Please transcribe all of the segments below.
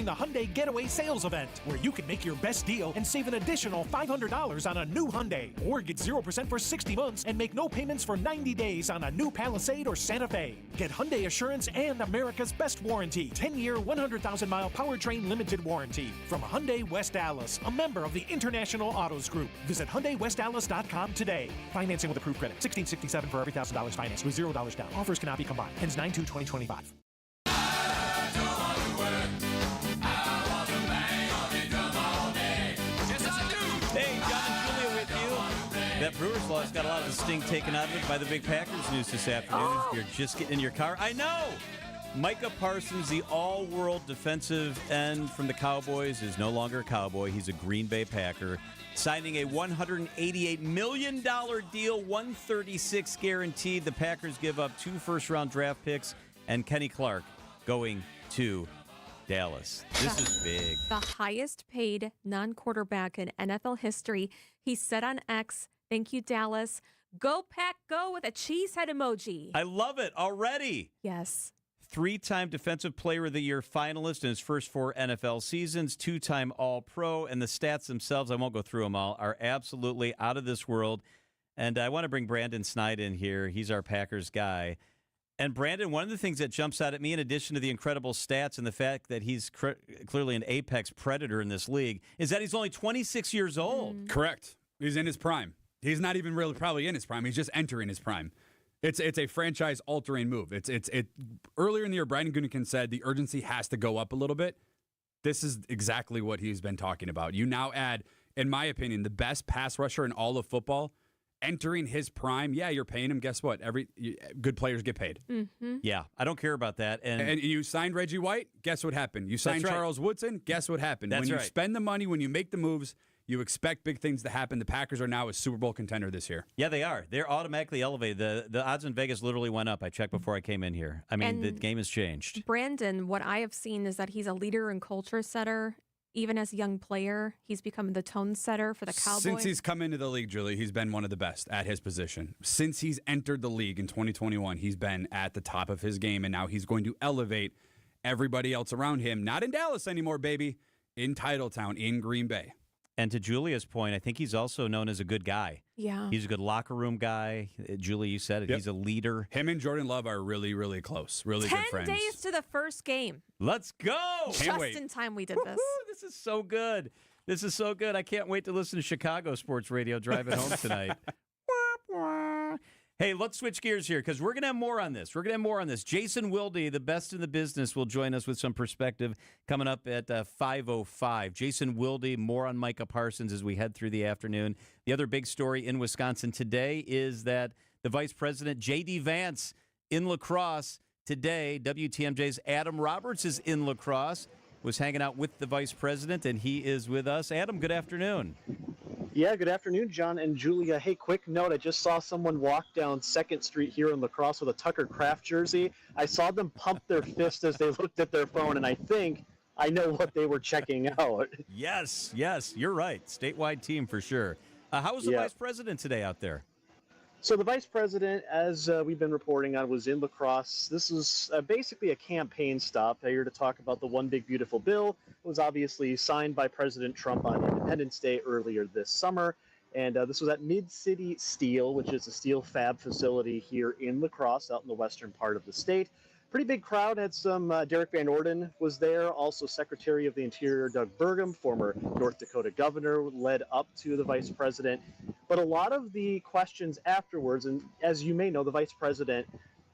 the Hyundai Getaway Sales Event, where you can make your best deal and save an additional $500 on a new Hyundai. Or get 0% for 60 months and make no payments for 90 days on a new Palisade or Santa Fe. Get Hyundai Assurance and America's best warranty. 10-year, 100,000-mile powertrain limited warranty. From Hyundai West Dallas, a member of the International Autos Group. Visit HyundaiWestDallas.com today. Financing with approved credit. $1,667 for every $1,000 financed with $0 down. Offers cannot be combined. Ends 9/2/2025. Hey, John and Julia with you. That Brewers loss got a lot of the sting taken out of it by the big Packers news this afternoon. You're just getting in your car. I know! Micah Parsons, the all-world defensive end from the Cowboys, is no longer a Cowboy. He's a Green Bay Packer, signing a $188 million deal, $136 guaranteed. The Packers give up 2 first-round draft picks and Kenny Clark going to Dallas. This is big. The highest paid non-quarterback in NFL history. He said on X, "Thank you, Dallas. Go Pack, go," with a cheese head emoji. I love it already. Yes. 3-time Defensive Player of the Year finalist in his first 4 NFL seasons, 2-time All-Pro, and the stats themselves, I won't go through them all, are absolutely out of this world. And I want to bring Brandon Snide in here. He's our Packers guy. And Brandon, one of the things that jumps out at me, in addition to the incredible stats and the fact that he's clearly an apex predator in this league, is that he's only 26 years old. Correct. He's in his prime. He's not even really probably in his prime. He's just entering his prime. It's a franchise-altering move. Earlier in the year, Brandon Gutekunst said the urgency has to go up a little bit. This is exactly what he's been talking about. You now add, in my opinion, the best pass rusher in all of football. Entering his prime, yeah, you're paying him. Guess what? Good players get paid. Mm-hmm. Yeah, I don't care about that. And you signed Reggie White, guess what happened? You signed Charles Woodson, guess what happened? When you spend the money, when you make the moves, you expect big things to happen. The Packers are now a Super Bowl contender this year. Yeah, they are. They're automatically elevated. The odds in Vegas literally went up. I checked before I came in here. I mean, the game has changed. Brandon, what I have seen is that he's a leader and culture setter. Even as a young player, he's become the tone setter for the Cowboys. Since he's come into the league, Julie, he's been one of the best at his position. Since he's entered the league in 2021, he's been at the top of his game, and now he's going to elevate everybody else around him. Not in Dallas anymore, baby. In Titletown, in Green Bay. And to Julia's point, I think he's also known as a good guy. Yeah. He's a good locker room guy. Julie, you said it. Yep. He's a leader. Him and Jordan Love are really, really close. Really good friends. 10 days to the first game. Let's go. Just in time we did this. This is so good. This is so good. I can't wait to listen to Chicago Sports Radio driving home tonight. Hey, let's switch gears here because we're going to have more on this. Jason Wilde, the best in the business, will join us with some perspective coming up at 5:05. Jason Wilde, more on Micah Parsons as we head through the afternoon. The other big story in Wisconsin today is that the Vice President, J.D. Vance, in La Crosse today. WTMJ's Adam Roberts is in La Crosse, was hanging out with the Vice President, and he is with us. Adam, good afternoon. Yeah, good afternoon, John and Julia. Hey, quick note, I just saw someone walk down 2nd Street here in La Crosse with a Tucker Kraft jersey. I saw them pump their fist as they looked at their phone, and I think I know what they were checking out. Yes, you're right. Statewide team for sure. How was the Vice President today out there? So the Vice President, as we've been reporting on, was in La Crosse. This was basically a campaign stop here to talk about the One Big Beautiful Bill. It was obviously signed by President Trump on Independence Day earlier this summer. And this was at Mid-City Steel, which is a steel fab facility here in La Crosse, out in the western part of the state. Pretty big crowd. Had some Derek Van Orden was there. Also Secretary of the Interior Doug Burgum, former North Dakota governor, led up to the Vice President. But a lot of the questions afterwards, and as you may know, the Vice President,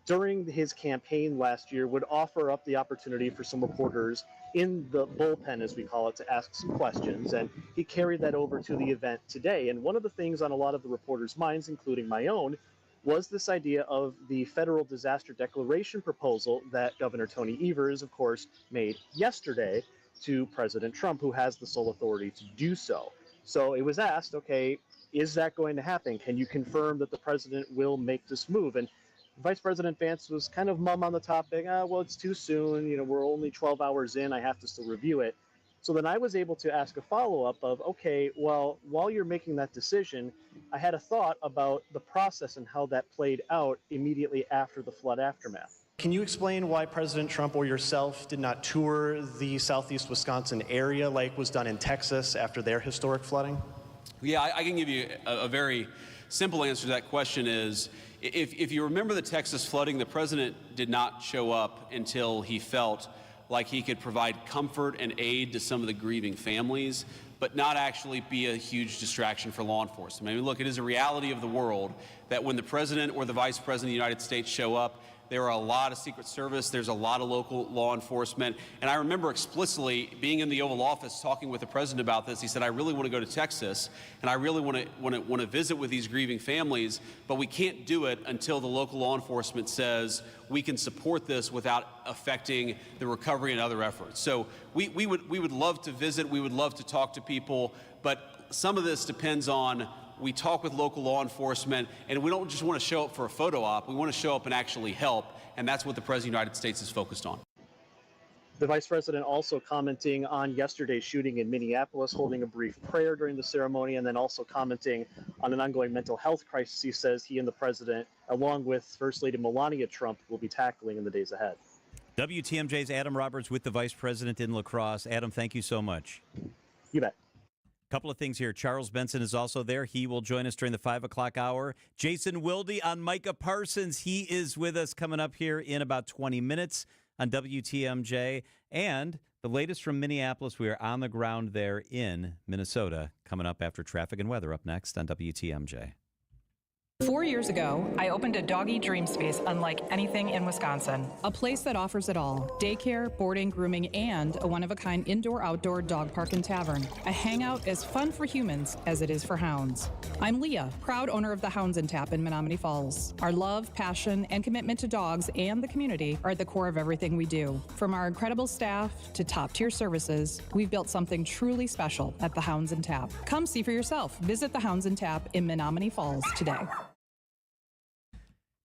during his campaign last year, would offer up the opportunity for some reporters in the bullpen, as we call it, to ask some questions. And he carried that over to the event today. And one of the things on a lot of the reporters' minds, including my own, was this idea of the federal disaster declaration proposal that Governor Tony Evers, of course, made yesterday to President Trump, who has the sole authority to do so. So it was asked, okay, is that going to happen? Can you confirm that the president will make this move? And Vice President Vance was kind of mum on the topic. Well, it's too soon. We're only 12 hours in. I have to still review it. So then I was able to ask a follow-up of, okay, well, while you're making that decision, I had a thought about the process and how that played out immediately after the flood aftermath. Can you explain why President Trump or yourself did not tour the southeast Wisconsin area like was done in Texas after their historic flooding? Yeah, I can give you a very simple answer to that question is, if you remember the Texas flooding, the president did not show up until he felt like he could provide comfort and aid to some of the grieving families, but not actually be a huge distraction for law enforcement. I mean, look, it is a reality of the world that when the president or the vice president of the United States show up, there are a lot of Secret Service, there's a lot of local law enforcement. And I remember explicitly being in the Oval Office talking with the president about this. He said, I really want to go to Texas, and I really want to visit with these grieving families, but we can't do it until the local law enforcement says we can support this without affecting the recovery and other efforts. So we would love to visit, we would love to talk to people, but some of this depends on we talk with local law enforcement, and we don't just want to show up for a photo op. We want to show up and actually help, and that's what the President of the United States is focused on. The Vice President also commenting on yesterday's shooting in Minneapolis, holding a brief prayer during the ceremony, and then also commenting on an ongoing mental health crisis he says he and the President, along with First Lady Melania Trump, will be tackling in the days ahead. WTMJ's Adam Roberts with the Vice President in La Crosse. Adam, thank you so much. You bet. Couple of things here. Charles Benson is also there. He will join us during the 5 o'clock hour. Jason Wilde on Micah Parsons. He is with us coming up here in about 20 minutes on WTMJ. And the latest from Minneapolis. We are on the ground there in Minnesota. Coming up after traffic and weather. Up next on WTMJ. 4 years ago, I opened a doggy dream space unlike anything in Wisconsin. A place that offers it all: daycare, boarding, grooming, and a one-of-a-kind indoor-outdoor dog park and tavern. A hangout as fun for humans as it is for hounds. I'm Leah, proud owner of the Hounds and Tap in Menominee Falls. Our love, passion, and commitment to dogs and the community are at the core of everything we do. From our incredible staff to top-tier services, we've built something truly special at the Hounds and Tap. Come see for yourself. Visit the Hounds and Tap in Menominee Falls today.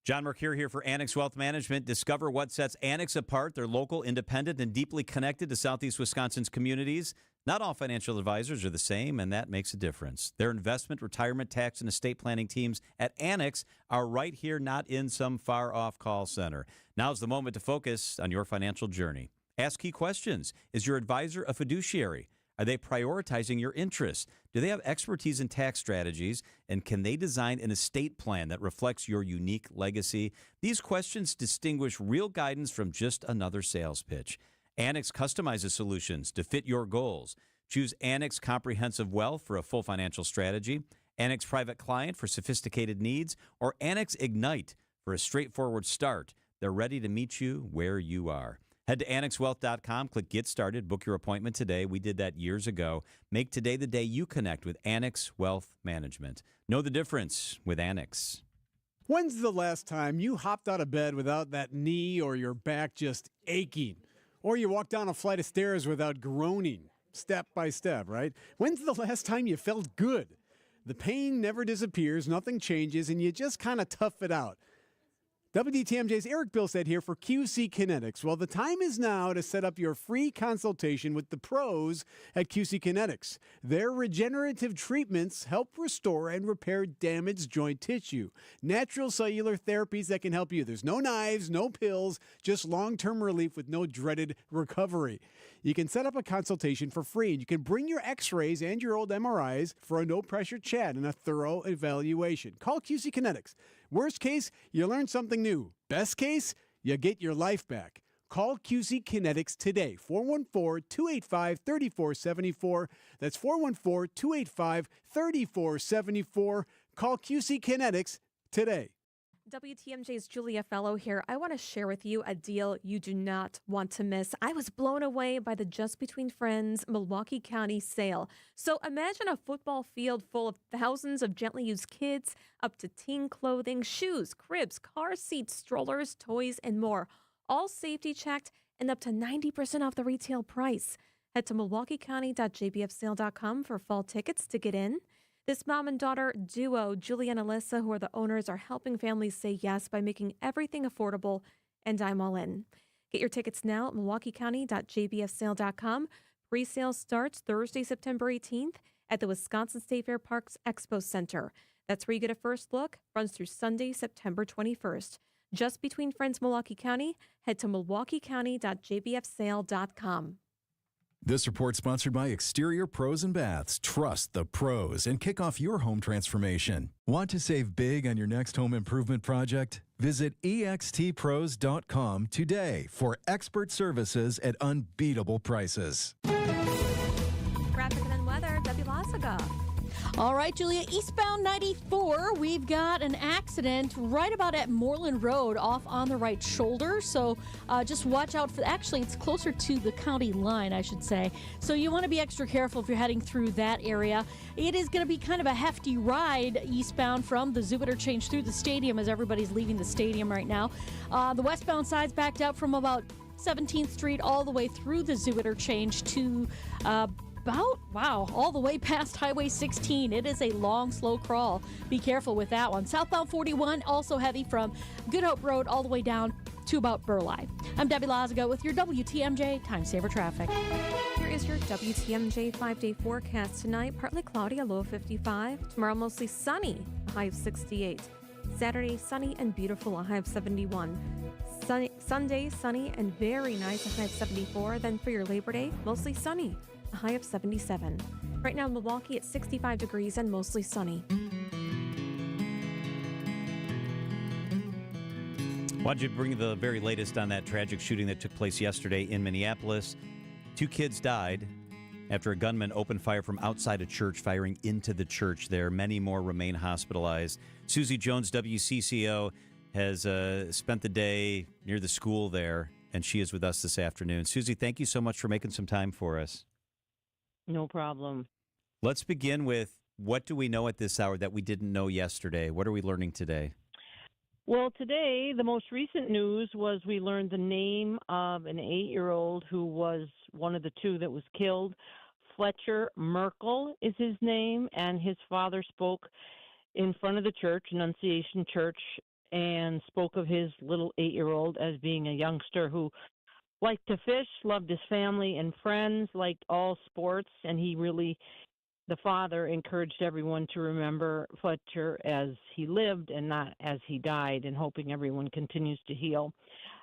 John Mercure here for Annex Wealth Management. Discover what sets Annex apart. They're local, independent, and deeply connected to Southeast Wisconsin's communities. Not all financial advisors are the same, and that makes a difference. Their investment, retirement, tax, and estate planning teams at Annex are right here, not in some far-off call center. Now's the moment to focus on your financial journey. Ask key questions. Is your advisor a fiduciary? Are they prioritizing your interests? Do they have expertise in tax strategies? And can they design an estate plan that reflects your unique legacy? These questions distinguish real guidance from just another sales pitch. Annex customizes solutions to fit your goals. Choose Annex Comprehensive Wealth for a full financial strategy, Annex Private Client for sophisticated needs, or Annex Ignite for a straightforward start. They're ready to meet you where you are. Head to AnnexWealth.com, click Get Started, book your appointment today. We did that years ago. Make today the day you connect with Annex Wealth Management. Know the difference with Annex. When's the last time you hopped out of bed without that knee or your back just aching? Or you walked down a flight of stairs without groaning, step by step, right? When's the last time you felt good? The pain never disappears, nothing changes, and you just kind of tough it out. WTMJ's Eric Bilstead here for QC Kinetics. Well, the time is now to set up your free consultation with the pros at QC Kinetics. Their regenerative treatments help restore and repair damaged joint tissue. Natural cellular therapies that can help you. There's no knives, no pills, just long-term relief with no dreaded recovery. You can set up a consultation for free, and you can bring your x-rays and your old MRIs for a no-pressure chat and a thorough evaluation. Call QC Kinetics. Worst case, you learn something new. Best case, you get your life back. Call QC Kinetics today, 414-285-3474. That's 414-285-3474. Call QC Kinetics today. WTMJ's Julia Fellow here. I want to share with you a deal you do not want to miss. I was blown away by the Just Between Friends Milwaukee County sale. So imagine a football field full of thousands of gently used kids, up to teen clothing, shoes, cribs, car seats, strollers, toys, and more. All safety checked and up to 90% off the retail price. Head to milwaukeecounty.jbfsale.com for fall tickets to get in. This mom and daughter duo, Julie and Alyssa, who are the owners, are helping families say yes by making everything affordable, and I'm all in. Get your tickets now at milwaukeecounty.jbfsale.com. Pre-sale starts Thursday, September 18th at the Wisconsin State Fair Park's Expo Center. That's where you get a first look. Runs through Sunday, September 21st. Just between friends, Milwaukee County. Head to milwaukeecounty.jbfsale.com. This report sponsored by Exterior Pros and Baths. Trust the pros and kick off your home transformation. Want to save big on your next home improvement project? Visit extpros.com today for expert services at unbeatable prices. Traffic and then weather, Debbie Lazaga. All right, Julia, eastbound 94, we've got an accident right about at Moreland Road off on the right shoulder. So just watch out for, actually, it's closer to the county line, I should say. So you want to be extra careful if you're heading through that area. It is going to be kind of a hefty ride eastbound from the Zoo Interchange through the stadium as everybody's leaving the stadium right now. The westbound side's backed up from about 17th Street all the way through the Zoo Interchange to all the way past Highway 16. It is a long, slow crawl. Be careful with that one. Southbound 41, also heavy from Good Hope Road all the way down to about Burleigh. I'm Debbie Lazaga with your WTMJ Time Saver Traffic. Here is your WTMJ 5-day forecast. Tonight, partly cloudy, a low of 55. Tomorrow, mostly sunny, a high of 68. Saturday, sunny and beautiful, a high of 71. Sunday, sunny and very nice, a high of 74. Then for your Labor Day, mostly sunny, a high of 77. Right now in Milwaukee, it's 65 degrees and mostly sunny. Wanted you to bring the very latest on that tragic shooting that took place yesterday in Minneapolis. 2 kids died after a gunman opened fire from outside a church, firing into the church there. Many more remain hospitalized. Susie Jones, WCCO, has spent the day near the school there, and she is with us this afternoon. Susie, thank you so much for making some time for us. No problem. Let's begin with, what do we know at this hour that we didn't know yesterday? What are we learning today? Well, today, the most recent news was we learned the name of an 8-year-old who was one of the 2 that was killed. Fletcher Merkel is his name, and his father spoke in front of the church, Annunciation Church, and spoke of his little 8-year-old as being a youngster who liked to fish, loved his family and friends, liked all sports, and the father encouraged everyone to remember Fletcher as he lived and not as he died, and hoping everyone continues to heal.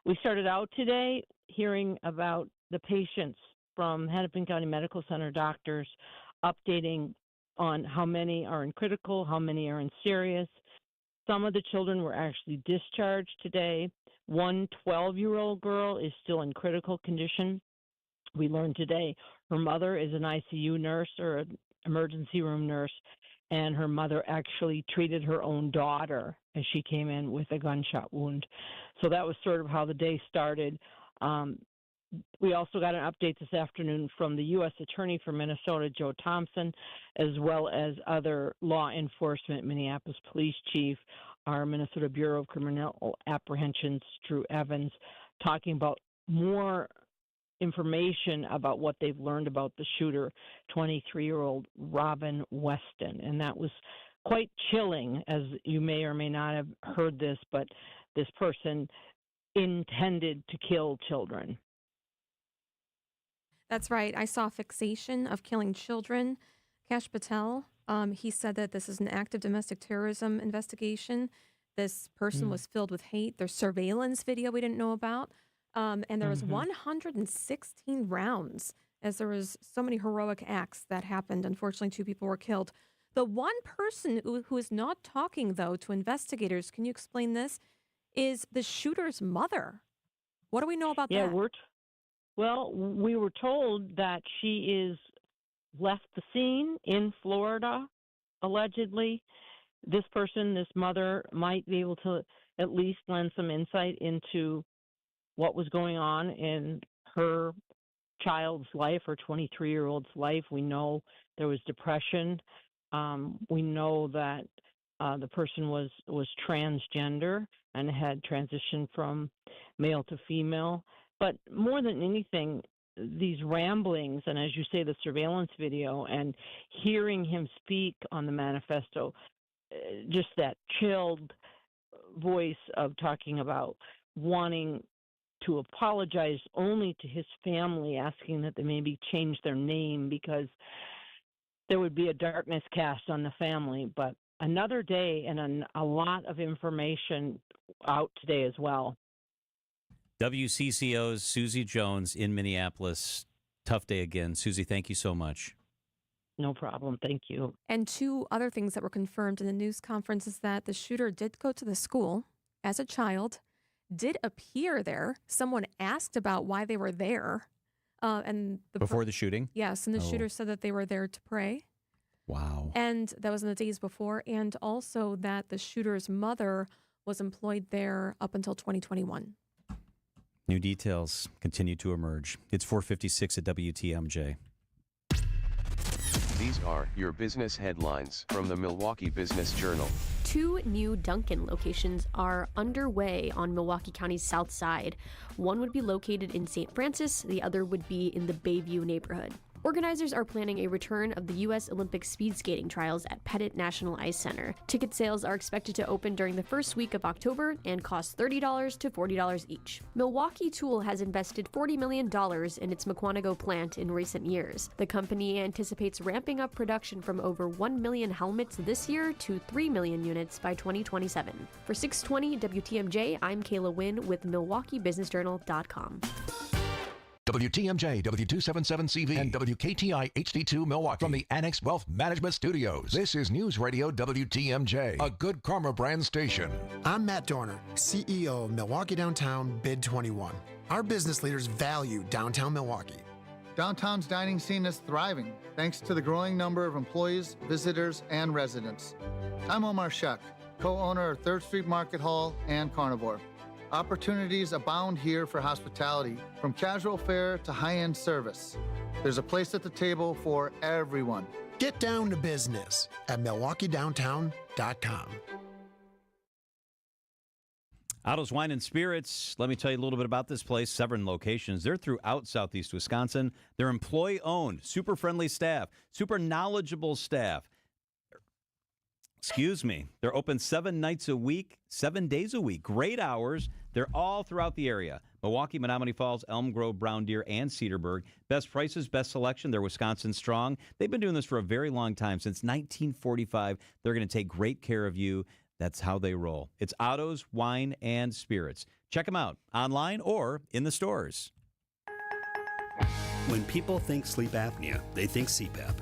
We started out today hearing about the patients from Hennepin County Medical Center doctors updating on how many are in critical, how many are in serious. Some of the children were actually discharged today. One 12-year-old girl is still in critical condition. We learned today her mother is an ICU nurse or an emergency room nurse, and her mother actually treated her own daughter as she came in with a gunshot wound. So that was sort of how the day started. We also got an update this afternoon from the U.S. Attorney for Minnesota, Joe Thompson, as well as other law enforcement, Minneapolis Police Chief, our Minnesota Bureau of Criminal Apprehensions, Drew Evans, talking about more information about what they've learned about the shooter, 23-year-old Robin Weston. And that was quite chilling, as you may or may not have heard this, but this person intended to kill children. That's right. I saw fixation of killing children. Kash Patel, he said that this is an active domestic terrorism investigation. This person was filled with hate. There's surveillance video we didn't know about. And there was 116 rounds, as there was so many heroic acts that happened. Unfortunately, 2 people were killed. The one person who is not talking, though, to investigators, can you explain this, is the shooter's mother. What do we know about that? Well, we were told that she is left the scene in Florida, allegedly. This person, this mother, might be able to at least lend some insight into what was going on in her child's life, her 23-year-old's life. We know there was depression. We know that the person was transgender and had transitioned from male to female. But more than anything, these ramblings, and as you say, the surveillance video, and hearing him speak on the manifesto, just that chilled voice of talking about wanting to apologize only to his family, asking that they maybe change their name because there would be a darkness cast on the family. But another day and a lot of information out today as well. WCCO's Susie Jones in Minneapolis. Tough day again. Susie, thank you so much. No problem. Thank you. And two other things that were confirmed in the news conference is that the shooter did go to the school as a child, did appear there. Someone asked about why they were there. Before the shooting? Yes, and the shooter said that they were there to pray. Wow. And that was in the days before. And also that the shooter's mother was employed there up until 2021. New details continue to emerge. It's 4:56 at WTMJ. These are your business headlines from the Milwaukee Business Journal. 2 new Dunkin' locations are underway on Milwaukee County's south side. One would be located in St. Francis, the other would be in the Bayview neighborhood. Organizers are planning a return of the U.S. Olympic speed skating trials at Pettit National Ice Center. Ticket sales are expected to open during the first week of October and cost $30 to $40 each. Milwaukee Tool has invested $40 million in its Mukwonago plant in recent years. The company anticipates ramping up production from over 1 million helmets this year to 3 million units by 2027. For 620 WTMJ, I'm Kayla Wynn with MilwaukeeBusinessJournal.com. WTMJ, W277CV, and WKTI HD2 Milwaukee. From the Annex Wealth Management Studios, this is News Radio WTMJ, a Good Karma brand station. I'm Matt Dorner, CEO of Milwaukee Downtown Bid 21. Our business leaders value downtown Milwaukee. Downtown's dining scene is thriving thanks to the growing number of employees, visitors, and residents. I'm Omar Shek, co-owner of 3rd Street Market Hall and Carnivore. Opportunities abound here for hospitality, from casual fare to high-end service. There's a place at the table for everyone. Get down to business at MilwaukeeDowntown.com. Otto's Wine and Spirits. Let me tell you a little bit about this place. 7 locations. They're throughout southeast Wisconsin. They're employee-owned, super friendly staff, super knowledgeable staff. Excuse me. They're open 7 nights a week, 7 days a week. Great hours. They're all throughout the area. Milwaukee, Menominee Falls, Elm Grove, Brown Deer, and Cedarburg. Best prices, best selection. They're Wisconsin strong. They've been doing this for a very long time. Since 1945, they're going to take great care of you. That's how they roll. It's Otto's Wine and Spirits. Check them out online or in the stores. When people think sleep apnea, they think CPAP.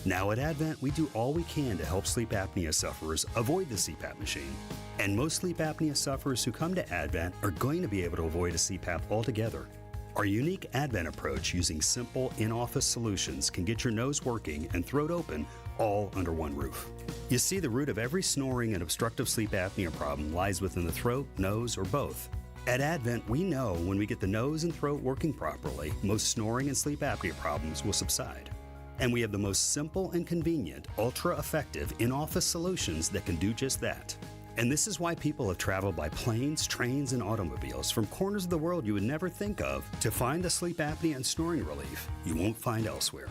Now at Advent, we do all we can to help sleep apnea sufferers avoid the CPAP machine. And most sleep apnea sufferers who come to Advent are going to be able to avoid a CPAP altogether. Our unique Advent approach using simple in-office solutions can get your nose working and throat open all under one roof. You see, the root of every snoring and obstructive sleep apnea problem lies within the throat, nose, or both. At Advent, we know when we get the nose and throat working properly, most snoring and sleep apnea problems will subside. And we have the most simple and convenient, ultra-effective in-office solutions that can do just that. And this is why people have traveled by planes, trains, and automobiles from corners of the world you would never think of to find the sleep apnea and snoring relief you won't find elsewhere.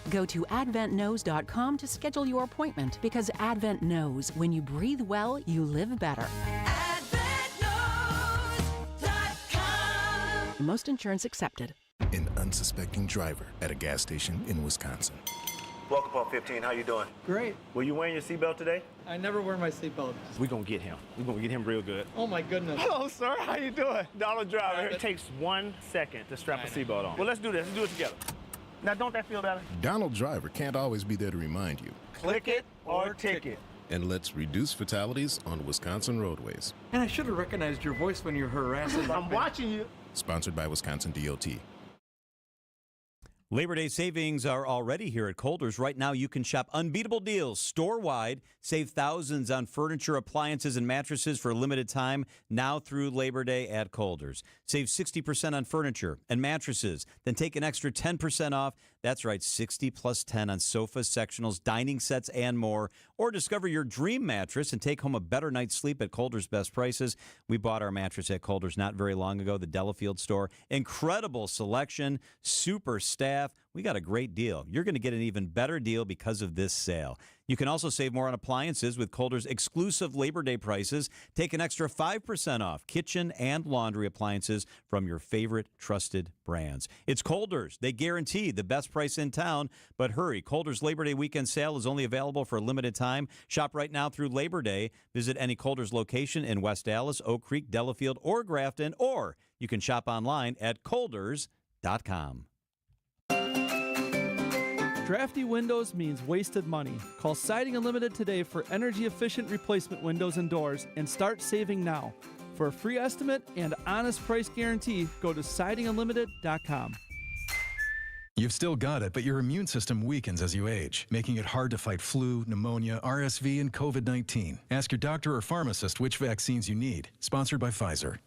Go to AdventKnows.com to schedule your appointment, because Advent knows when you breathe well, you live better. AdventKnows.com. Most insurance accepted. An unsuspecting driver at a gas station in Wisconsin. Welcome on 15. How you doing? Great. Were you wearing your seatbelt today? I never wear my seatbelt. We're gonna get him. We're gonna get him real good. Oh my goodness. Hello, sir. How you doing? Donald Driver. It takes 1 second to strap a seatbelt on. Well, let's do this. Let's do it together. Now, don't that feel better? Donald Driver can't always be there to remind you. Click it or ticket. And let's reduce fatalities on Wisconsin roadways. And I should have recognized your voice when you're harassing. I'm watching you. Sponsored by Wisconsin DOT. Labor Day savings are already here at Kohl's. Right now, you can shop unbeatable deals store-wide, save thousands on furniture, appliances, and mattresses for a limited time now through Labor Day at Kohl's. Save 60% on furniture and mattresses, then take an extra 10% off. That's right, 60 plus 10 on sofas, sectionals, dining sets, and more. Or discover your dream mattress and take home a better night's sleep at Kohl's best prices. We bought our mattress at Kohl's not very long ago, the Delafield store. Incredible selection, super staff. staff, we got a great deal. You're going to get an even better deal because of this sale. You can also save more on appliances with Kohler's exclusive Labor Day prices. Take an extra 5% off kitchen and laundry appliances from your favorite trusted brands. It's Kohler's. They guarantee the best price in town, but hurry. Kohler's Labor Day weekend sale is only available for a limited time. Shop right now through Labor Day. Visit any Kohler's location in West Dallas, Oak Creek, Delafield, or Grafton, or you can shop online at Kohlers.com. Drafty windows means wasted money. Call Siding Unlimited today for energy-efficient replacement windows and doors and start saving now. For a free estimate and honest price guarantee, go to sidingunlimited.com. You've still got it, but your immune system weakens as you age, making it hard to fight flu, pneumonia, RSV, and COVID-19. Ask your doctor or pharmacist which vaccines you need. Sponsored by Pfizer.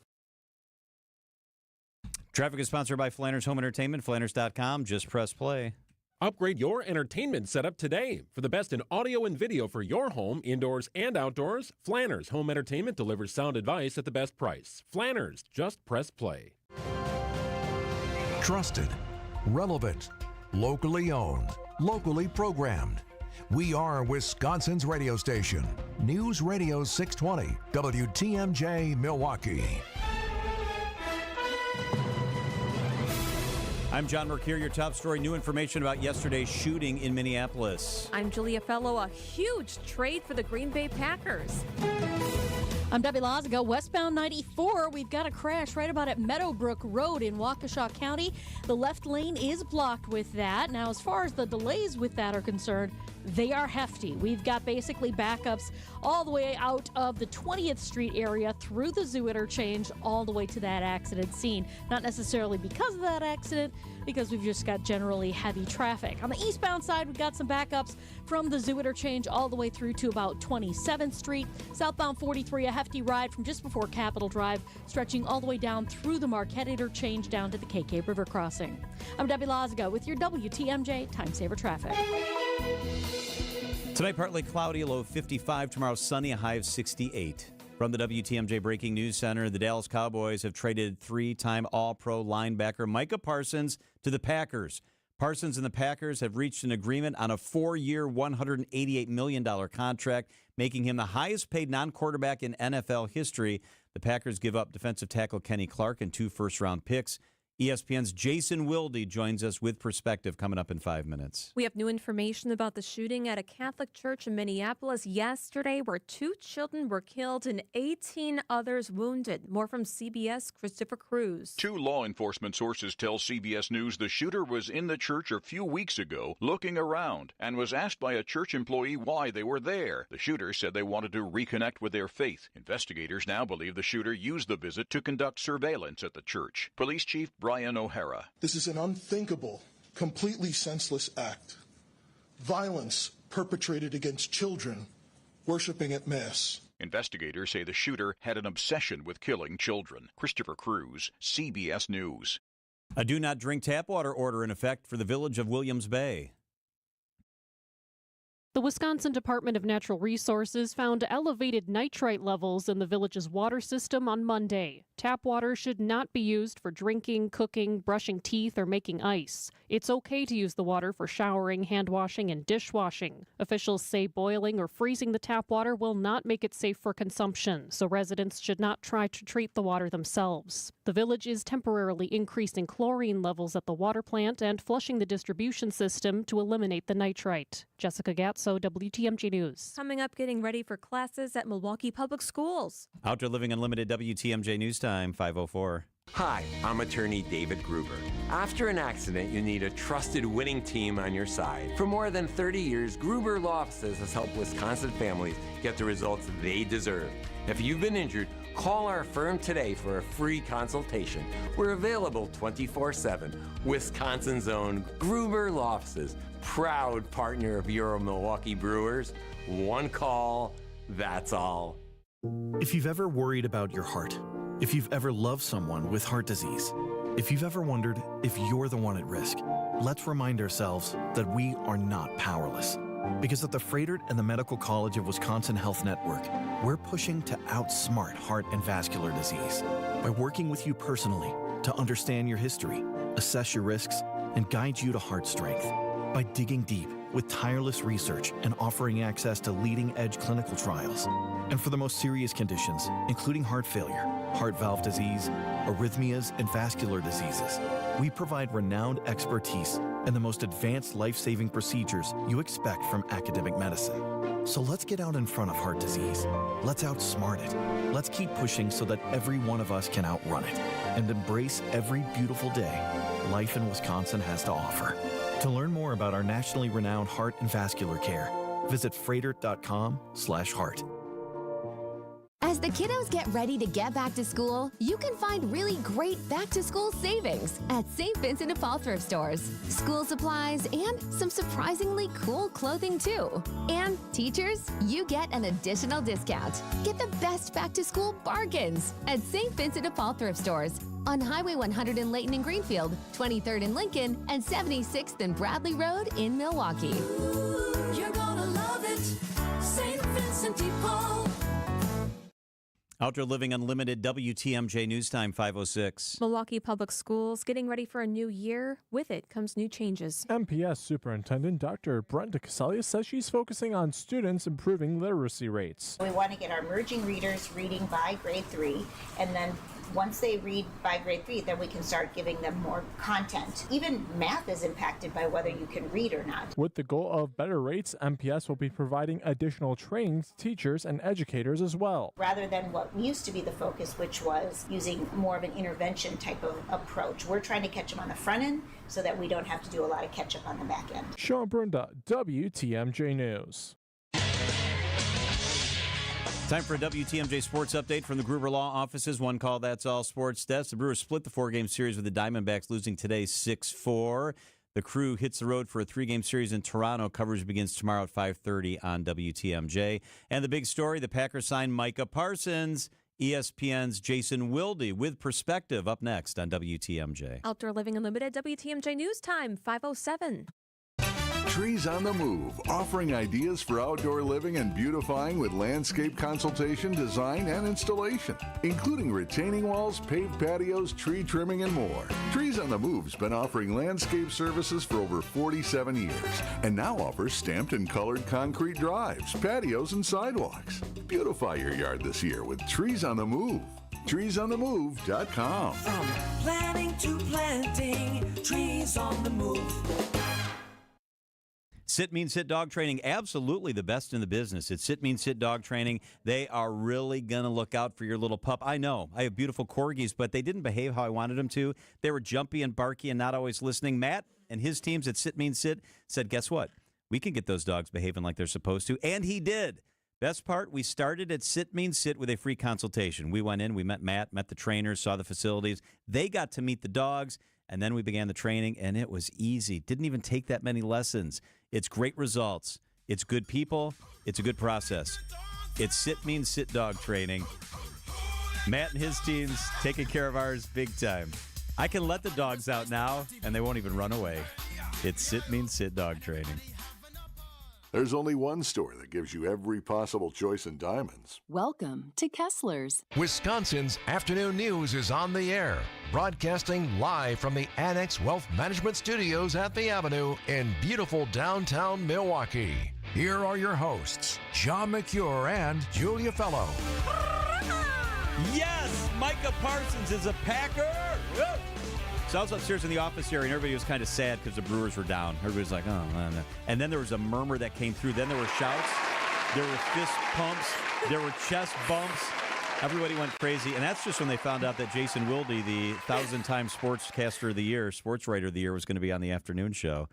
Traffic is sponsored by Flanders Home Entertainment, Flanders.com. Just press play. Upgrade your entertainment setup today. For the best in audio and video for your home, indoors and outdoors, Flanders Home Entertainment delivers sound advice at the best price. Flanders, just press play. Trusted, relevant, locally owned, locally programmed. We are Wisconsin's radio station. News Radio 620, WTMJ Milwaukee. I'm John Mercure, your top story. New information about yesterday's shooting in Minneapolis. I'm Julia Fellow. A huge trade for the Green Bay Packers. I'm Debbie Lazago. Westbound 94, we've got a crash right about at Meadowbrook Road in Waukesha County. The left lane is blocked with that. Now, as far as the delays with that are concerned, they are hefty. We've got basically backups all the way out of the 20th Street area through the Zoo Interchange all the way to that accident scene. Not necessarily because of that accident, because we've just got generally heavy traffic. On the eastbound side, we've got some backups from the Zoo Interchange all the way through to about 27th Street. Southbound 43, a hefty ride from just before Capitol Drive, stretching all the way down through the Marquette Interchange down to the KK River Crossing. I'm Debbie Lazago with your WTMJ Time Saver Traffic. Tonight, partly cloudy, a low of 55. Tomorrow, sunny, a high of 68. From the WTMJ Breaking News Center, the Dallas Cowboys have traded three-time All-Pro linebacker Micah Parsons to the Packers. Parsons and the Packers have reached an agreement on a 4-year, $188 million contract, making him the highest-paid non-quarterback in NFL history. The Packers give up defensive tackle Kenny Clark and 2 first-round picks. ESPN's Jason Wilde joins us with perspective coming up in 5 minutes. We have new information about the shooting at a Catholic church in Minneapolis yesterday where 2 children were killed and 18 others wounded. More from CBS' Christopher Cruz. 2 law enforcement sources tell CBS News the shooter was in the church a few weeks ago looking around and was asked by a church employee why they were there. The shooter said they wanted to reconnect with their faith. Investigators now believe the shooter used the visit to conduct surveillance at the church. Police Chief Brian O'Hara. This is an unthinkable, completely senseless act. Violence perpetrated against children worshiping at Mass. Investigators say the shooter had an obsession with killing children. Christopher Cruz, CBS News. A do not drink tap water order in effect for the village of Williams Bay. The Wisconsin Department of Natural Resources found elevated nitrite levels in the village's water system on Monday. Tap water should not be used for drinking, cooking, brushing teeth, or making ice. It's okay to use the water for showering, hand washing, and dishwashing. Officials say boiling or freezing the tap water will not make it safe for consumption, so residents should not try to treat the water themselves. The village is temporarily increasing chlorine levels at the water plant and flushing the distribution system to eliminate the nitrite. Jessica Gatso, WTMJ News. Coming up, getting ready for classes at Milwaukee Public Schools. Outdoor Living Unlimited, WTMJ News Time, 5:04. Hi, I'm attorney David Gruber. After an accident, you need a trusted winning team on your side. For more than 30 years, Gruber Law Offices has helped Wisconsin families get the results they deserve. If you've been injured, call our firm today for a free consultation. We're available 24/7. Wisconsin's own Gruber Law Offices, proud partner of Euro Milwaukee Brewers. One call, that's all. If you've ever worried about your heart, if you've ever loved someone with heart disease, if you've ever wondered if you're the one at risk, let's remind ourselves that we are not powerless. Because at the Froedtert and the Medical College of Wisconsin Health Network, we're pushing to outsmart heart and vascular disease by working with you personally to understand your history, assess your risks, and guide you to heart strength. By digging deep with tireless research and offering access to leading-edge clinical trials. And for the most serious conditions, including heart failure, heart valve disease, arrhythmias, and vascular diseases, we provide renowned expertise and the most advanced life-saving procedures you expect from academic medicine. So let's get out in front of heart disease. Let's outsmart it. Let's keep pushing so that every one of us can outrun it and embrace every beautiful day life in Wisconsin has to offer. To learn more about our nationally renowned heart and vascular care, visit freighter.com/heart. As the kiddos get ready to get back to school, you can find really great back-to-school savings at St. Vincent de Paul thrift stores. School supplies and some surprisingly cool clothing too. And teachers, you get an additional discount. Get the best back-to-school bargains at St. Vincent de Paul thrift stores on Highway 100 in Layton and Greenfield, 23rd in Lincoln, and 76th and Bradley Road in Milwaukee. You're gonna love it, St. Vincent de Paul. Outdoor Living Unlimited, WTMJ News Time 5:06. Milwaukee Public Schools getting ready for a new year. With it comes new changes. MPS Superintendent Dr. Brenda Casalius says she's focusing on students improving literacy rates. We want to get our emerging readers reading by grade 3, and then once they read by grade 3, then we can start giving them more content. Even math is impacted by whether you can read or not. With the goal of better rates, MPS will be providing additional training to teachers and educators as well. Rather than what used to be the focus, which was using more of an intervention type of approach. We're trying to catch them on the front end so that we don't have to do a lot of catch up on the back end. Sean Brenda, WTMJ News. Time for a WTMJ Sports Update from the Gruber Law Offices. One call, that's all sports desk. The Brewers split the 4-game series with the Diamondbacks losing today 6-4. The Crew hits the road for a 3-game series in Toronto. Coverage begins tomorrow at 5:30 on WTMJ. And the big story, the Packers signed Micah Parsons. ESPN's Jason Wilde with perspective up next on WTMJ. Outdoor Living Unlimited, WTMJ News Time 5:07. Trees on the Move, offering ideas for outdoor living and beautifying with landscape consultation, design, and installation, including retaining walls, paved patios, tree trimming, and more. Trees on the Move's been offering landscape services for over 47 years and now offers stamped and colored concrete drives, patios, and sidewalks. Beautify your yard this year with Trees on the Move. TreesOnTheMove.com. From planning to planting, Trees on the Move. Sit Means Sit Dog Training, absolutely the best in the business. It's Sit Means Sit Dog Training. They are really going to look out for your little pup. I know, I have beautiful corgis, but they didn't behave how I wanted them to. They were jumpy and barky and not always listening. Matt and his teams at Sit Means Sit said, guess what? We can get those dogs behaving like they're supposed to, and he did. Best part, we started at Sit Means Sit with a free consultation. We went in, we met Matt, met the trainers, saw the facilities. They got to meet the dogs, and then we began the training, and it was easy. Didn't even take that many lessons. It's great results. It's good people. It's a good process. It's Sit Means Sit Dog Training. Matt and his team's taking care of ours big time. I can let the dogs out now, and they won't even run away. It's Sit Means Sit Dog Training. There's only one store that gives you every possible choice in diamonds. Welcome to Kessler's. Wisconsin's afternoon news is on the air, broadcasting live from the Annex Wealth Management Studios at the Avenue in beautiful downtown Milwaukee. Here are your hosts, John McCure and Julia Fellow. Yes, Micah Parsons is a Packer. Woo! So I was upstairs in the office area, and everybody was kind of sad because the Brewers were down. Everybody's like, oh, man. And then there was a murmur that came through. Then there were shouts. There were fist pumps. There were chest bumps. Everybody went crazy. And that's just when they found out that Jason Wilde, the 1,000-time sportscaster of the year, sports writer of the year, was going to be on the afternoon show.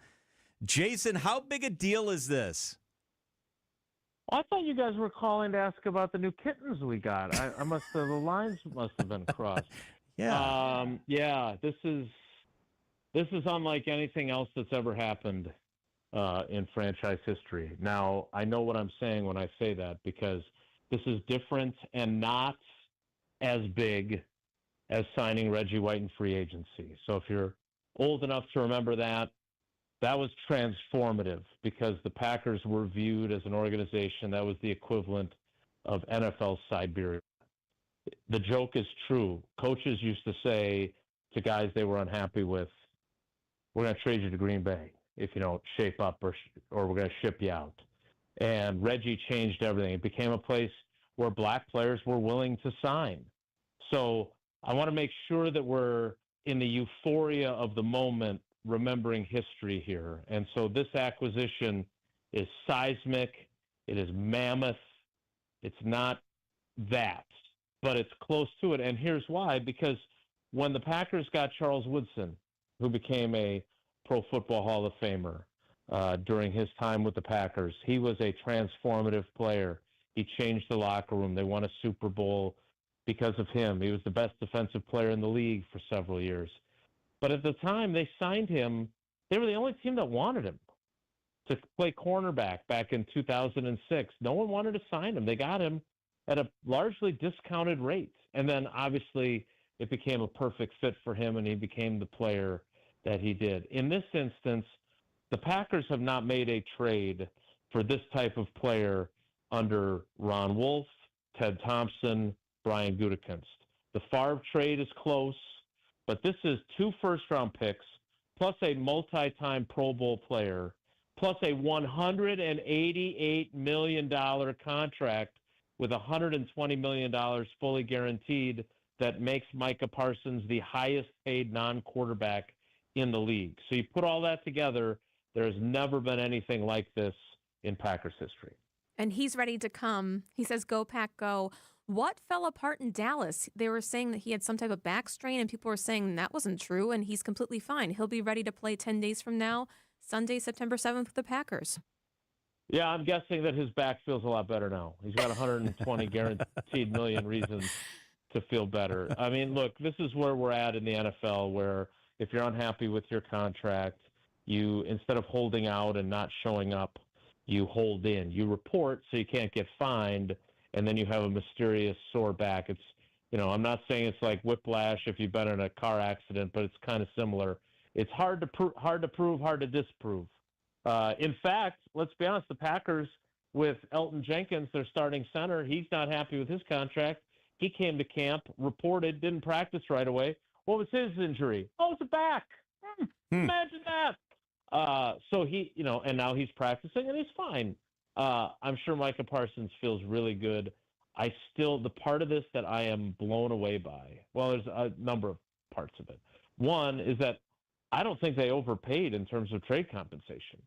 Jason, how big a deal is this? I thought you guys were calling to ask about the new kittens we got. I must have, the lines must have been crossed. Yeah. This is unlike anything else that's ever happened in franchise history. Now, I know what I'm saying when I say that because this is different and not as big as signing Reggie White in free agency. So if you're old enough to remember that, that was transformative because the Packers were viewed as an organization that was the equivalent of NFL Siberia. The joke is true. Coaches used to say to guys they were unhappy with, we're going to trade you to Green Bay if you don't shape up, or we're going to ship you out. And Reggie changed everything. It became a place where black players were willing to sign. So I want to make sure that we're in the euphoria of the moment, remembering history here. And so this acquisition is seismic. It is mammoth. It's not that, but it's close to it. And here's why, because when the Packers got Charles Woodson, who became a Pro Football Hall of Famer during his time with the Packers, he was a transformative player. He changed the locker room. They won a Super Bowl because of him. He was the best defensive player in the league for several years. But at the time they signed him, they were the only team that wanted him to play cornerback back in 2006. No one wanted to sign him. They got him at a largely discounted rate. And then obviously it became a perfect fit for him, and he became the player that he did. In this instance, the Packers have not made a trade for this type of player under Ron Wolf, Ted Thompson, Brian Gutekunst. The Favre trade is close, but this is 2 first-round picks plus a multi-time Pro Bowl player plus a $188 million contract with $120 million fully guaranteed that makes Micah Parsons the highest-paid non-quarterback in the league. So you put all that together, there has never been anything like this in Packers history. And he's ready to come. He says, go, Pack, go. What fell apart in Dallas? They were saying that he had some type of back strain, and people were saying that wasn't true, and he's completely fine. He'll be ready to play 10 days from now, Sunday, September 7th with the Packers. Yeah, I'm guessing that his back feels a lot better now. He's got 120 guaranteed million reasons to feel better. I mean, look, this is where we're at in the NFL, where if you're unhappy with your contract, you, instead of holding out and not showing up, you hold in. You report so you can't get fined, and then you have a mysterious sore back. It's, I'm not saying it's like whiplash if you've been in a car accident, but it's kind of similar. It's hard to prove, hard to disprove. In fact, let's be honest, the Packers with Elton Jenkins, their starting center, he's not happy with his contract. He came to camp, reported, didn't practice right away. What was his injury? Oh, it's a back. Imagine that. So he, and now he's practicing and he's fine. I'm sure Micah Parsons feels really good. The part of this that I am blown away by, well, there's a number of parts of it. One is that I don't think they overpaid in terms of trade compensation.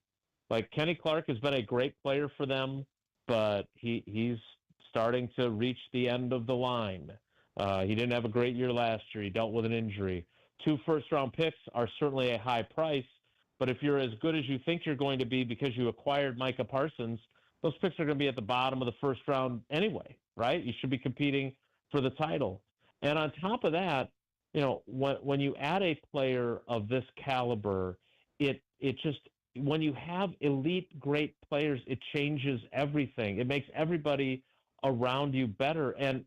Like, Kenny Clark has been a great player for them, but he's starting to reach the end of the line. He didn't have a great year last year. He dealt with an injury. 2 first-round picks are certainly a high price, but if you're as good as you think you're going to be because you acquired Micah Parsons, those picks are going to be at the bottom of the first round anyway, right? You should be competing for the title. And on top of that, when you add a player of this caliber, it just, when you have elite great players, it changes everything. It makes everybody around you better. And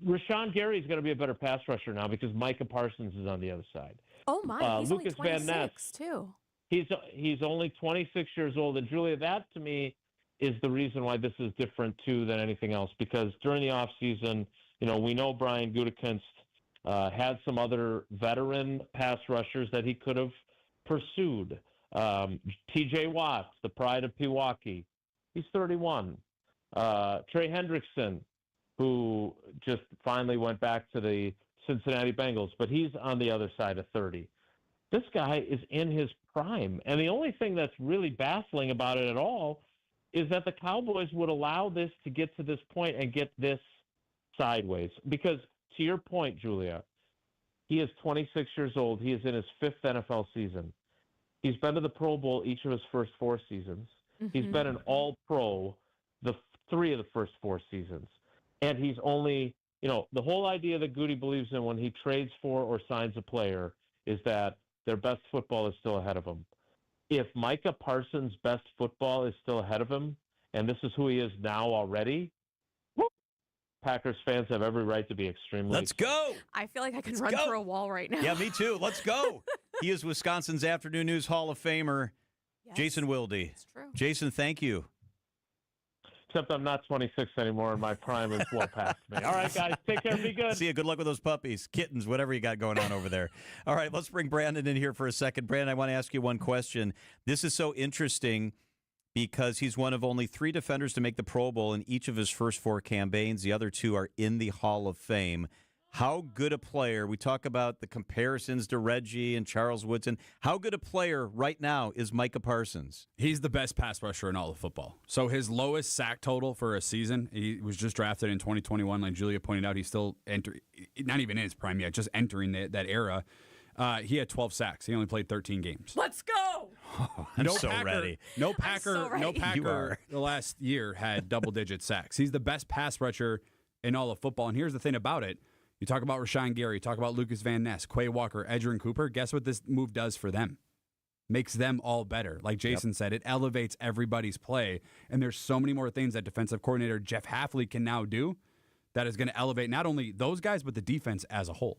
Rashawn Gary is going to be a better pass rusher now because Micah Parsons is on the other side. Oh my, he's Lucas only 26 Van Ness, too. He's only 26 years old. And Julia, that to me is the reason why this is different too than anything else, because during the offseason, we know Brian Gutekunst had some other veteran pass rushers that he could have pursued. T.J. Watts, the pride of Pewaukee, he's 31. Trey Hendrickson, who just finally went back to the Cincinnati Bengals, but he's on the other side of 30. This guy is in his prime. And the only thing that's really baffling about it at all is that the Cowboys would allow this to get to this point and get this sideways. Because to your point, Julia, he is 26 years old. He is in his 5th NFL season. He's been to the Pro Bowl each of his first 4 seasons. Mm-hmm. He's been an All-Pro the 3 of the first 4 seasons. And he's only, the whole idea that Goody believes in when he trades for or signs a player is that their best football is still ahead of him. If Micah Parsons' best football is still ahead of him, and this is who he is now already, Packers fans have every right to be extremely Let's go. I feel like I can run through a wall right now. Yeah, me too. Let's go. He is Wisconsin's Afternoon News Hall of Famer, Jason Wilde. That's true. Jason, thank you. Except I'm not 26 anymore, and my prime is well past me. All right, guys, take care. Be good. See you. Good luck with those puppies, kittens, whatever you got going on over there. All right, let's bring Brandon in here for a second. Brandon, I want to ask you one question. This is so interesting because he's one of only 3 defenders to make the Pro Bowl in each of his first 4 campaigns. The other 2 are in the Hall of Fame. How good a player, we talk about the comparisons to Reggie and Charles Woodson. How good a player right now is Micah Parsons? He's the best pass rusher in all of football. So his lowest sack total for a season, he was just drafted in 2021. Like Julia pointed out, he's still not even in his prime yet, just entering that era. He had 12 sacks. He only played 13 games. Let's go. I'm so ready. No Packer You are. the last year had double-digit sacks. He's the best pass rusher in all of football. And here's the thing about it. You talk about Rashawn Gary, you talk about Lucas Van Ness, Quay Walker, Edgerrin Cooper. Guess what this move does for them? Makes them all better. Like Jason said, it elevates everybody's play. And there's so many more things that defensive coordinator Jeff Hafley can now do that is going to elevate not only those guys, but the defense as a whole.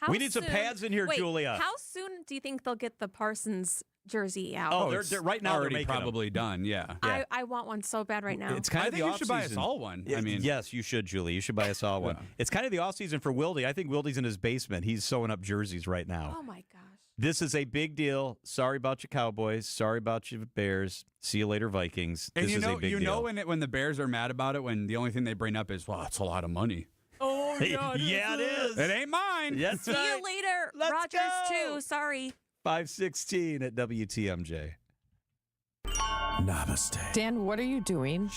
We need some pads in here, Julia. How soon do you think they'll get the Parsons jersey out? Oh, they're right now. Already they're making probably done. Yeah. I want one so bad right now. It's kind of the I think off you should buy us all one. I mean, yes, you should, Julie. You should buy us all one. It's kind of the off season for Wildy. I think Wildy's in his basement. He's sewing up jerseys right now. Oh my gosh. This is a big deal. Sorry about you, Cowboys. Sorry about you, Bears. See you later, Vikings. And this is a big deal. You know when the Bears are mad about it, when the only thing they bring up is, well, it's a lot of money. Oh, yeah, it is. It ain't mine. Yes, See you later, Rogers, too. Sorry. 5:16 at WTMJ. Namaste. Dan, what are you doing?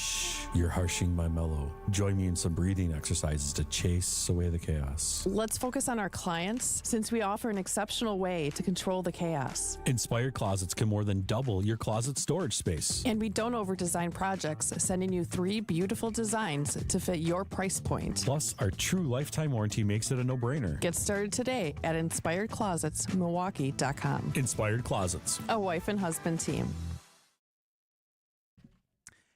You're harshing my mellow. Join me in some breathing exercises to chase away the chaos. Let's focus on our clients since we offer an exceptional way to control the chaos. Inspired Closets can more than double your closet storage space. And we don't over-design projects, sending you 3 beautiful designs to fit your price point. Plus, our true lifetime warranty makes it a no-brainer. Get started today at InspiredClosetsMilwaukee.com. Inspired Closets. A wife and husband team.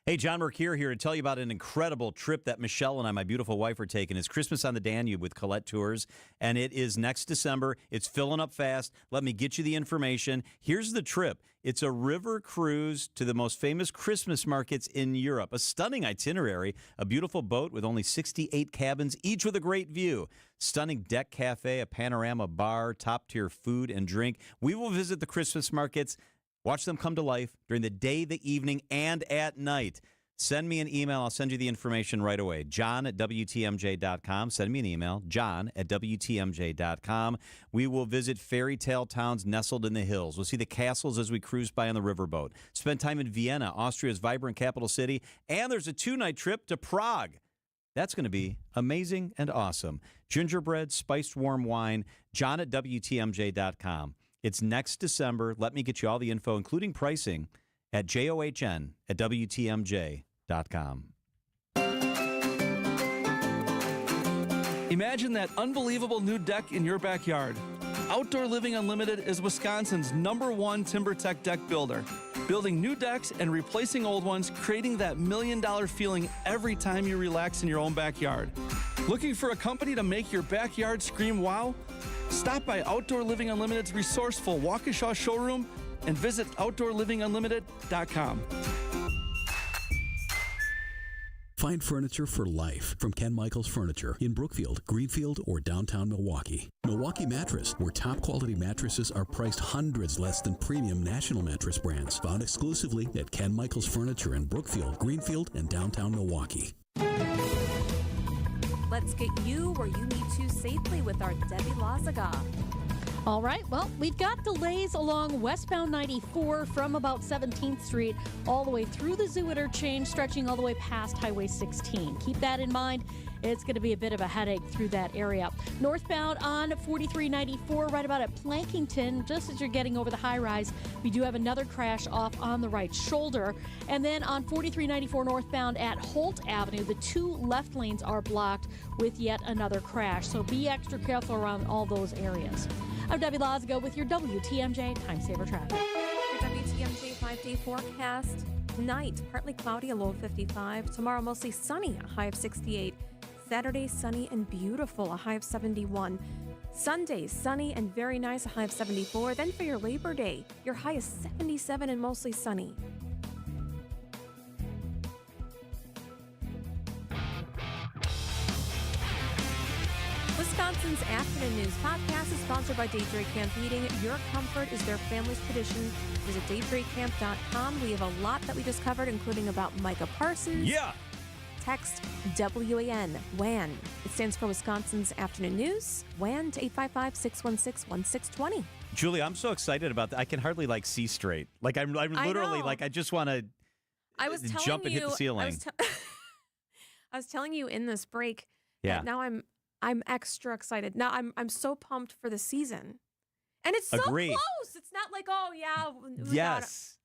Hey, John Mercure here to tell you about an incredible trip that Michelle and I, my beautiful wife, are taking. It's Christmas on the Danube with Colette Tours, and it is next December. It's filling up fast. Let me get you the information. Here's the trip. It's a river cruise to the most famous Christmas markets in Europe. A stunning itinerary, a beautiful boat with only 68 cabins, each with a great view. Stunning deck cafe, a panorama bar, top-tier food and drink. We will visit the Christmas markets. Watch them come to life during the day, the evening, and at night. Send me an email. I'll send you the information right away. John@WTMJ.com. Send me an email. John@WTMJ.com. We will visit fairy tale towns nestled in the hills. We'll see the castles as we cruise by on the riverboat. Spend time in Vienna, Austria's vibrant capital city. And there's a 2-night trip to Prague. That's going to be amazing and awesome. Gingerbread, spiced warm wine. John@WTMJ.com. It's next December. Let me get you all the info, including pricing, at JOHN@WTMJ.com. Imagine that unbelievable new deck in your backyard. Outdoor Living Unlimited is Wisconsin's #1 TimberTech deck builder. Building new decks and replacing old ones, creating that $1 million feeling every time you relax in your own backyard. Looking for a company to make your backyard scream wow? Stop by Outdoor Living Unlimited's resourceful Waukesha showroom and visit OutdoorLivingUnlimited.com. Find furniture for life from Ken Michaels Furniture in Brookfield, Greenfield, or downtown Milwaukee. Milwaukee Mattress, where top quality mattresses are priced hundreds less than premium national mattress brands. Found exclusively at Ken Michaels Furniture in Brookfield, Greenfield, and downtown Milwaukee. Let's get you where you need to safely with our Debbie Lazaga. All right, well, we've got delays along westbound 94 from about 17th Street all the way through the Zoo interchange, stretching all the way past Highway 16. Keep that in mind. It's going to be a bit of a headache through that area. Northbound on 4394, right about at Plankington, just as you're getting over the high-rise, we do have another crash off on the right shoulder. And then on 4394 northbound at Holt Avenue, the 2 left lanes are blocked with yet another crash. So be extra careful around all those areas. I'm Debbie Lazago with your WTMJ Time Saver Traffic. Your WTMJ 5-day forecast. Tonight, partly cloudy, a low of 55. Tomorrow, mostly sunny, a high of 68. Saturday, sunny and beautiful, a high of 71. Sunday, sunny and very nice, a high of 74. Then for your Labor Day, your high is 77 and mostly sunny. Wisconsin's Afternoon News podcast is sponsored by Daybreak Camp Heating. Your comfort is their family's tradition. Visit daybreakcamp.com. We have a lot that we just covered, including about Micah Parsons. Yeah. Text WAN, WAN. It stands for Wisconsin's Afternoon News. WAN to 855-616-1620. Julie, I'm so excited about that. I can hardly see straight. I'm literally I just want to jump and hit the ceiling. I was telling you in this break. Yeah. That now I'm extra excited. Now I'm so pumped for the season. And it's so Agreed. close. It's not like, oh yeah.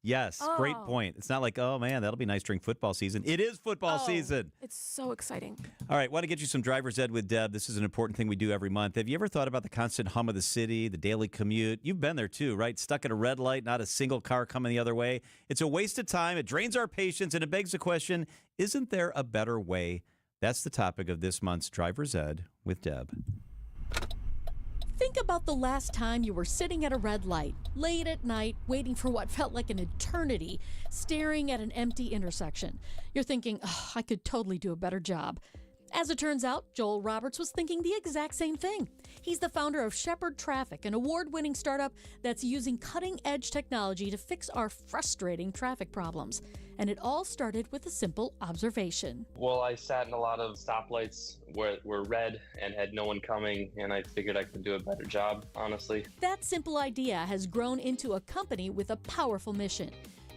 Yes. Oh. Great point. It's not like, oh man, that'll be nice during football season. It is football season. It's so exciting. All right, want to get you some driver's ed with Deb. This is an important thing we do every month. Have you ever thought about the constant hum of the city, the daily commute? You've been there too, right? Stuck at a red light, not a single car coming the other way. It's a waste of time. It drains our patience, and it begs the question, isn't there a better way? That's the topic of this month's Driver's Ed with Deb. Think about the last time you were sitting at a red light, late at night, waiting for what felt like an eternity, staring at an empty intersection. You're thinking, oh, I could totally do a better job. As it turns out, Joel Roberts was thinking the exact same thing. He's the founder of Shepherd Traffic, an award-winning startup that's using cutting-edge technology to fix our frustrating traffic problems. And it all started with a simple observation. Well, I sat in a lot of stoplights where were red and had no one coming, and I figured I could do a better job, honestly. That simple idea has grown into a company with a powerful mission: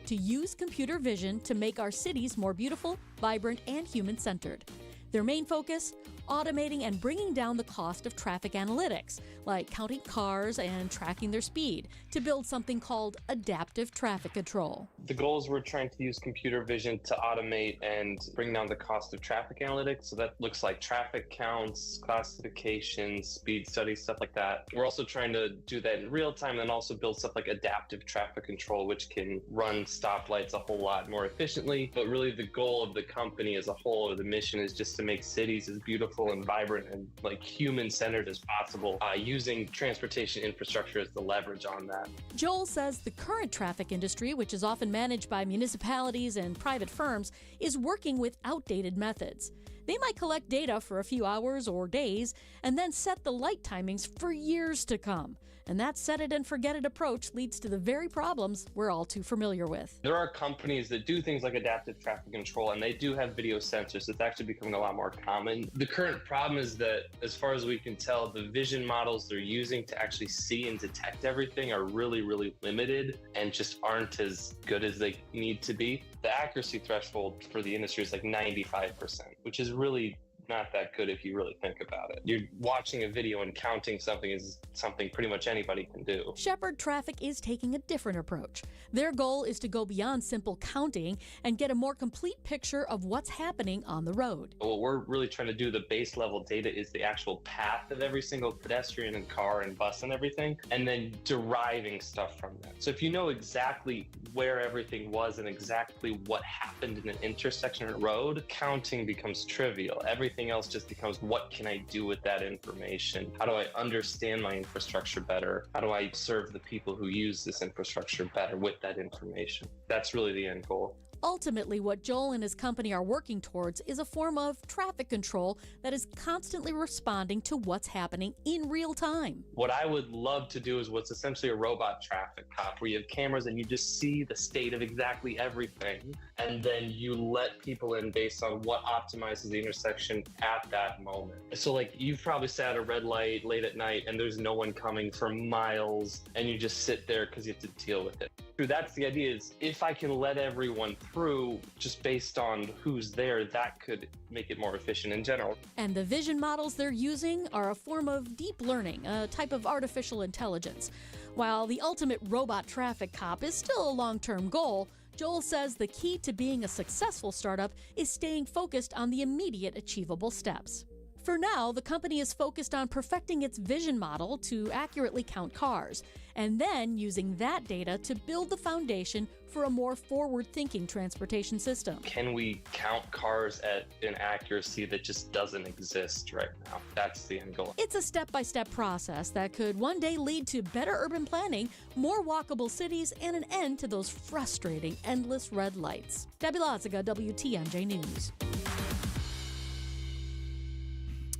to use computer vision to make our cities more beautiful, vibrant, and human-centered. Their main focus? Automating and bringing down the cost of traffic analytics, like counting cars and tracking their speed, to build something called adaptive traffic control. The goals were trying to use computer vision to automate and bring down the cost of traffic analytics. So that looks like traffic counts, classifications, speed studies, stuff like that. We're also trying to do that in real time and also build stuff like adaptive traffic control, which can run stoplights a whole lot more efficiently. But really the goal of the company as a whole, or the mission, is just to make cities as beautiful and vibrant and human-centered as possible, using transportation infrastructure as the leverage on that. Joel says the current traffic industry, which is often managed by municipalities and private firms, is working with outdated methods. They might collect data for a few hours or days and then set the light timings for years to come. And that set-it-and-forget-it approach leads to the very problems we're all too familiar with. There are companies that do things like adaptive traffic control, and they do have video sensors. It's actually becoming a lot more common. The current problem is that, as far as we can tell, the vision models they're using to actually see and detect everything are really, really limited and just aren't as good as they need to be. The accuracy threshold for the industry is 95%, which is really not that good if you really think about it. You're watching a video and counting something is something pretty much anybody can do. Shepherd Traffic is taking a different approach. Their goal is to go beyond simple counting and get a more complete picture of what's happening on the road. What we're really trying to do, the base level data, is the actual path of every single pedestrian and car and bus and everything, and then deriving stuff from that. So if you know exactly where everything was and exactly what happened in an intersection or road, counting becomes trivial. Everything else just becomes, what can I do with that information? How do I understand my infrastructure better? How do I serve the people who use this infrastructure better with that information? That's really the end goal. Ultimately, what Joel and his company are working towards is a form of traffic control that is constantly responding to what's happening in real time. What I would love to do is what's essentially a robot traffic cop, where you have cameras and you just see the state of exactly everything, and then you let people in based on what optimizes the intersection at that moment. So you've probably sat at a red light late at night and there's no one coming for miles, and you just sit there because you have to deal with it. That's the idea, is if I can let everyone through just based on who's there, that could make it more efficient in general. And the vision models they're using are a form of deep learning, a type of artificial intelligence. While the ultimate robot traffic cop is still a long-term goal, Joel says the key to being a successful startup is staying focused on the immediate achievable steps. For now, the company is focused on perfecting its vision model to accurately count cars, and then using that data to build the foundation for a more forward-thinking transportation system. Can we count cars at an accuracy that just doesn't exist right now? That's the end goal. It's a step-by-step process that could one day lead to better urban planning, more walkable cities, and an end to those frustrating, endless red lights. Debbie Loziga, WTMJ News.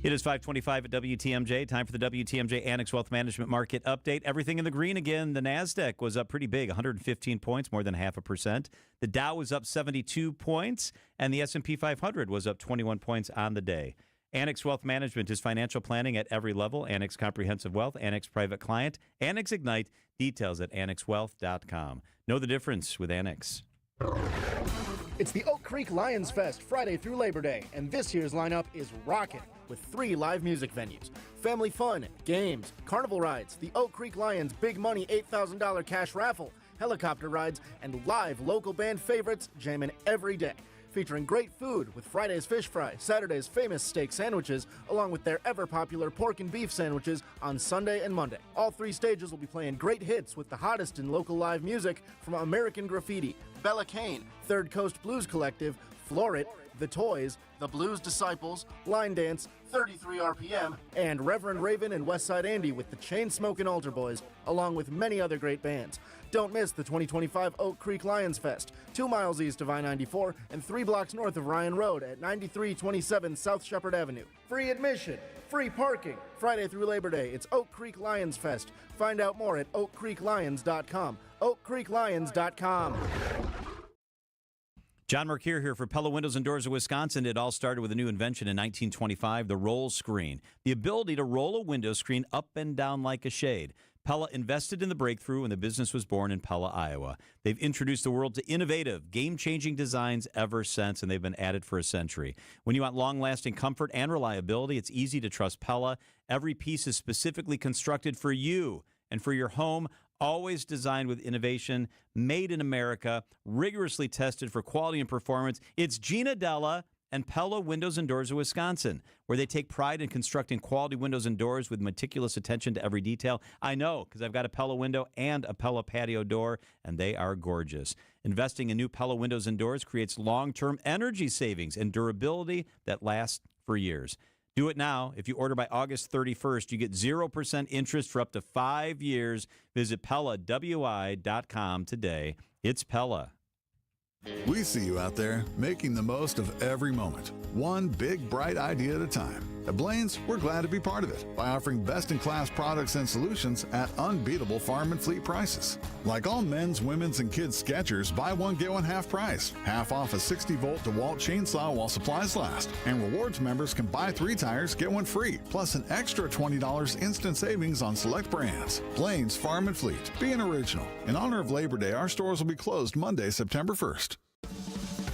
It is 5:25 at WTMJ. Time for the WTMJ Annex Wealth Management Market Update. Everything in the green again. The NASDAQ was up pretty big, 115 points, more than 0.5%. The Dow was up 72 points, and the S&P 500 was up 21 points on the day. Annex Wealth Management is financial planning at every level. Annex Comprehensive Wealth, Annex Private Client, Annex Ignite. Details at annexwealth.com. Know the difference with Annex. It's the Oak Creek Lions Fest Friday through Labor Day, and this year's lineup is rocking with 3 live music venues, family fun, games, carnival rides, the Oak Creek Lions Big Money $8,000 cash raffle, helicopter rides, and live local band favorites jamming every day. Featuring great food with Friday's fish fry, Saturday's famous steak sandwiches, along with their ever-popular pork and beef sandwiches on Sunday and Monday. All 3 stages will be playing great hits with the hottest in local live music from American Graffiti, Bella Kane, Third Coast Blues Collective, Florit, The Toys, The Blues Disciples, Line Dance, 33 RPM, and Reverend Raven and Westside Andy with the Chain-Smokin' Altar Boys, along with many other great bands. Don't miss the 2025 Oak Creek Lions Fest, 2 miles east of I-94 and 3 blocks north of Ryan Road at 9327 South Shepherd Avenue. Free admission, free parking. Friday through Labor Day, it's Oak Creek Lions Fest. Find out more at oakcreeklions.com. oakcreeklions.com. John Mercure here for Pella Windows and Doors of Wisconsin. It all started with a new invention in 1925, the roll screen. The ability to roll a window screen up and down like a shade. Pella invested in the breakthrough when the business was born in Pella, Iowa. They've introduced the world to innovative, game-changing designs ever since, and they've been at it for a century. When you want long-lasting comfort and reliability, it's easy to trust Pella. Every piece is specifically constructed for you and for your home, always designed with innovation, made in America, rigorously tested for quality and performance. It's Gina Della and Pella Windows and Doors of Wisconsin, where they take pride in constructing quality windows and doors with meticulous attention to every detail. I know, because I've got a Pella window and a Pella patio door, and they are gorgeous. Investing in new Pella windows and doors creates long-term energy savings and durability that lasts for years. Do it now. If you order by August 31st, you get 0% interest for up to 5 years. Visit PellaWI.com today. It's Pella. We see you out there making the most of every moment, one big, bright idea at a time. At Blaine's, we're glad to be part of it by offering best-in-class products and solutions at unbeatable farm and fleet prices. Like all men's, women's, and kids' Skechers, buy one, get one half price. Half off a 60-volt DeWalt chainsaw while supplies last. And Rewards members can buy 3 tires, get one free, plus an extra $20 instant savings on select brands. Blaine's Farm and Fleet. Be an original. In honor of Labor Day, our stores will be closed Monday, September 1st.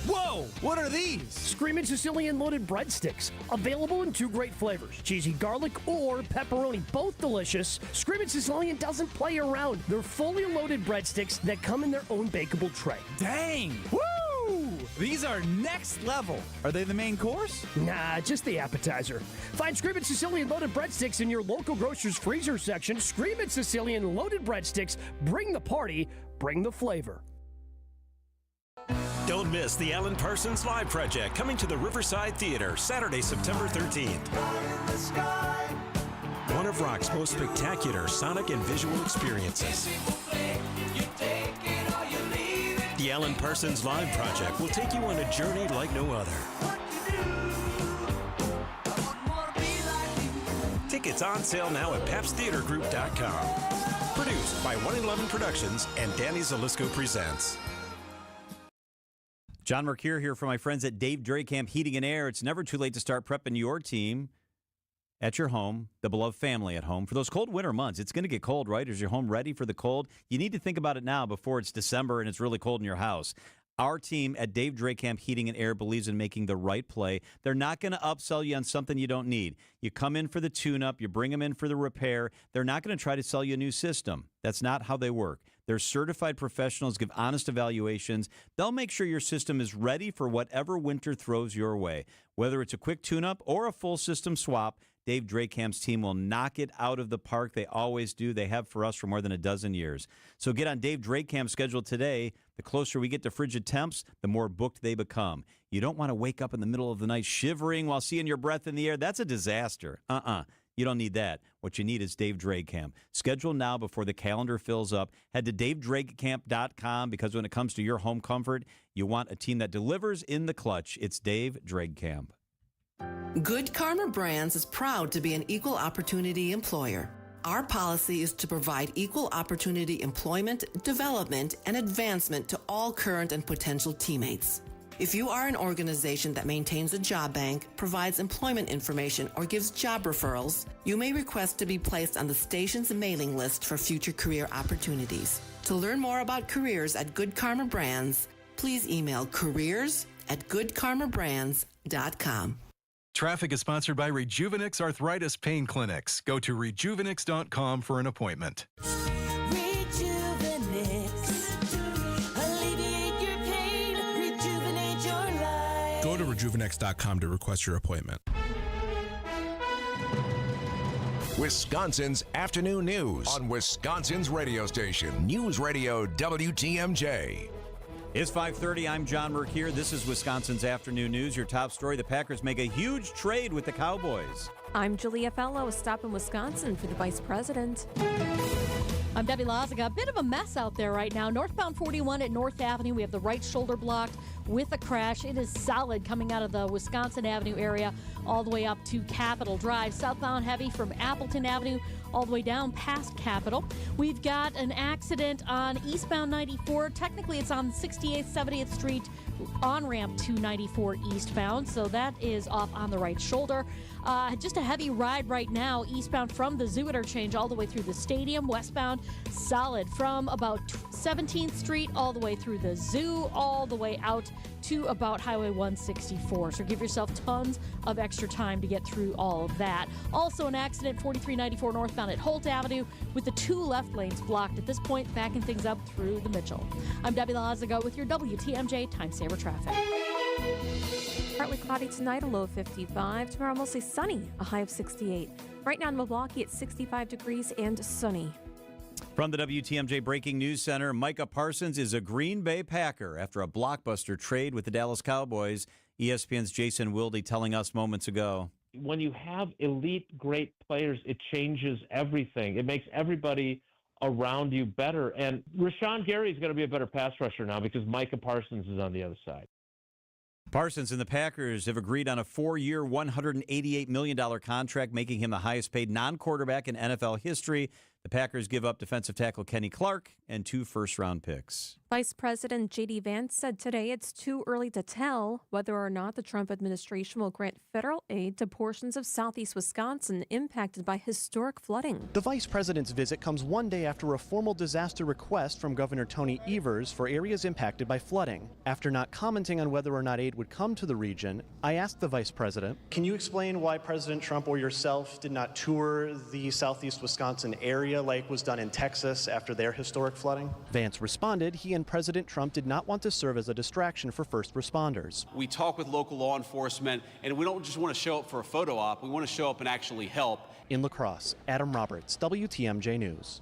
Whoa! What are these? Screamin' Sicilian loaded breadsticks. Available in 2 great flavors, cheesy garlic or pepperoni. Both delicious. Screamin' Sicilian doesn't play around. They're fully loaded breadsticks that come in their own bakeable tray. Dang! Woo! These are next level. Are they the main course? Nah, just the appetizer. Find Screamin' Sicilian loaded breadsticks in your local grocer's freezer section. Screamin' Sicilian loaded breadsticks. Bring the party, bring the flavor. Don't miss the Alan Parsons Live Project coming to the Riverside Theater Saturday, September 13th. One of rock's most spectacular sonic and visual experiences. The Alan Parsons Live Project will take you on a journey like no other. Tickets on sale now at PabstTheaterGroup.com. Produced by 111 Productions and Danny Zalisco Presents. John Mercure here for my friends at Dave Drakamp Heating and Air. It's never too late to start prepping your team at your home, the beloved family at home. For those cold winter months, it's going to get cold, right? Is your home ready for the cold? You need to think about it now before it's December and it's really cold in your house. Our team at Dave Drakamp Heating and Air believes in making the right play. They're not going to upsell you on something you don't need. You come in for the tune-up. You bring them in for the repair. They're not going to try to sell you a new system. That's not how they work. They're certified professionals, give honest evaluations. They'll make sure your system is ready for whatever winter throws your way. Whether it's a quick tune-up or a full system swap, Dave Drakamp's team will knock it out of the park. They always do. They have for us for more than a dozen years. So get on Dave Drakamp's schedule today. The closer we get to frigid temps, the more booked they become. You don't want to wake up in the middle of the night shivering while seeing your breath in the air. That's a disaster. You don't need that. What you need is Dave Drakamp. Schedule now before the calendar fills up. Head to DaveDrakamp.com because when it comes to your home comfort, you want a team that delivers in the clutch. It's Dave Drakamp. Good Karma Brands is proud to be an equal opportunity employer. Our policy is to provide equal opportunity employment, development, and advancement to all current and potential teammates. If you are an organization that maintains a job bank, provides employment information, or gives job referrals, you may request to be placed on the station's mailing list for future career opportunities. To learn more about careers at Good Karma Brands, please email careers@goodkarmabrands.com. Traffic is sponsored by Rejuvenix Arthritis Pain Clinics. Go to rejuvenix.com for an appointment. Alleviate your pain, rejuvenate your life. Go to rejuvenix.com to request your appointment. Wisconsin's afternoon news on Wisconsin's radio station, News Radio WTMJ. It's 5:30. I'm John Mercure. This is Wisconsin's afternoon news. Your top story: the Packers make a huge trade with the Cowboys. I'm Julia Fellow. Stop in Wisconsin for the Vice President. I'm Debbie Lazaga. A bit of a mess out there right now. Northbound 41 at North Avenue. We have the right shoulder blocked with a crash. It is solid coming out of the Wisconsin Avenue area all the way up to Capitol Drive. Southbound heavy from Appleton Avenue all the way down past Capitol. We've got an accident on eastbound 94. Technically, it's on 68th, 70th Street on-ramp to 94 eastbound, so that is off on the right shoulder. Just a heavy ride right now, eastbound from the Zoo interchange all the way through the stadium. Westbound, solid from about 17th Street all the way through the Zoo, all the way out to about Highway 164. So give yourself tons of extra time to get through all of that. Also an accident, 4394 northbound at Holt Avenue with the 2 left lanes blocked at this point, backing things up through the Mitchell. I'm Debbie Lazaga with your WTMJ Time Saver Traffic. Partly cloudy tonight, a low of 55. Tomorrow, mostly sunny, a high of 68. Right now in Milwaukee, it's 65 degrees and sunny. From the WTMJ Breaking News Center, Micah Parsons is a Green Bay Packer after a blockbuster trade with the Dallas Cowboys. ESPN's Jason Wilde telling us moments ago. When you have elite, great players, it changes everything. It makes everybody around you better. And Rashawn Gary is going to be a better pass rusher now because Micah Parsons is on the other side. Parsons and the Packers have agreed on a 4-year, $188 million contract, making him the highest-paid non-quarterback in NFL history. The Packers give up defensive tackle Kenny Clark and 2 first-round picks. Vice President J.D. Vance said today it's too early to tell whether or not the Trump administration will grant federal aid to portions of southeast Wisconsin impacted by historic flooding. The vice president's visit comes one day after a formal disaster request from Governor Tony Evers for areas impacted by flooding. After not commenting on whether or not aid would come to the region, I asked the vice president, "Can you explain why President Trump or yourself did not tour the southeast Wisconsin area like was done in Texas after their historic flooding?" Vance responded he and President Trump did not want to serve as a distraction for first responders. We talk with local law enforcement, and we don't just want to show up for a photo op. We want to show up and actually help. In La Crosse, Adam Roberts, WTMJ News.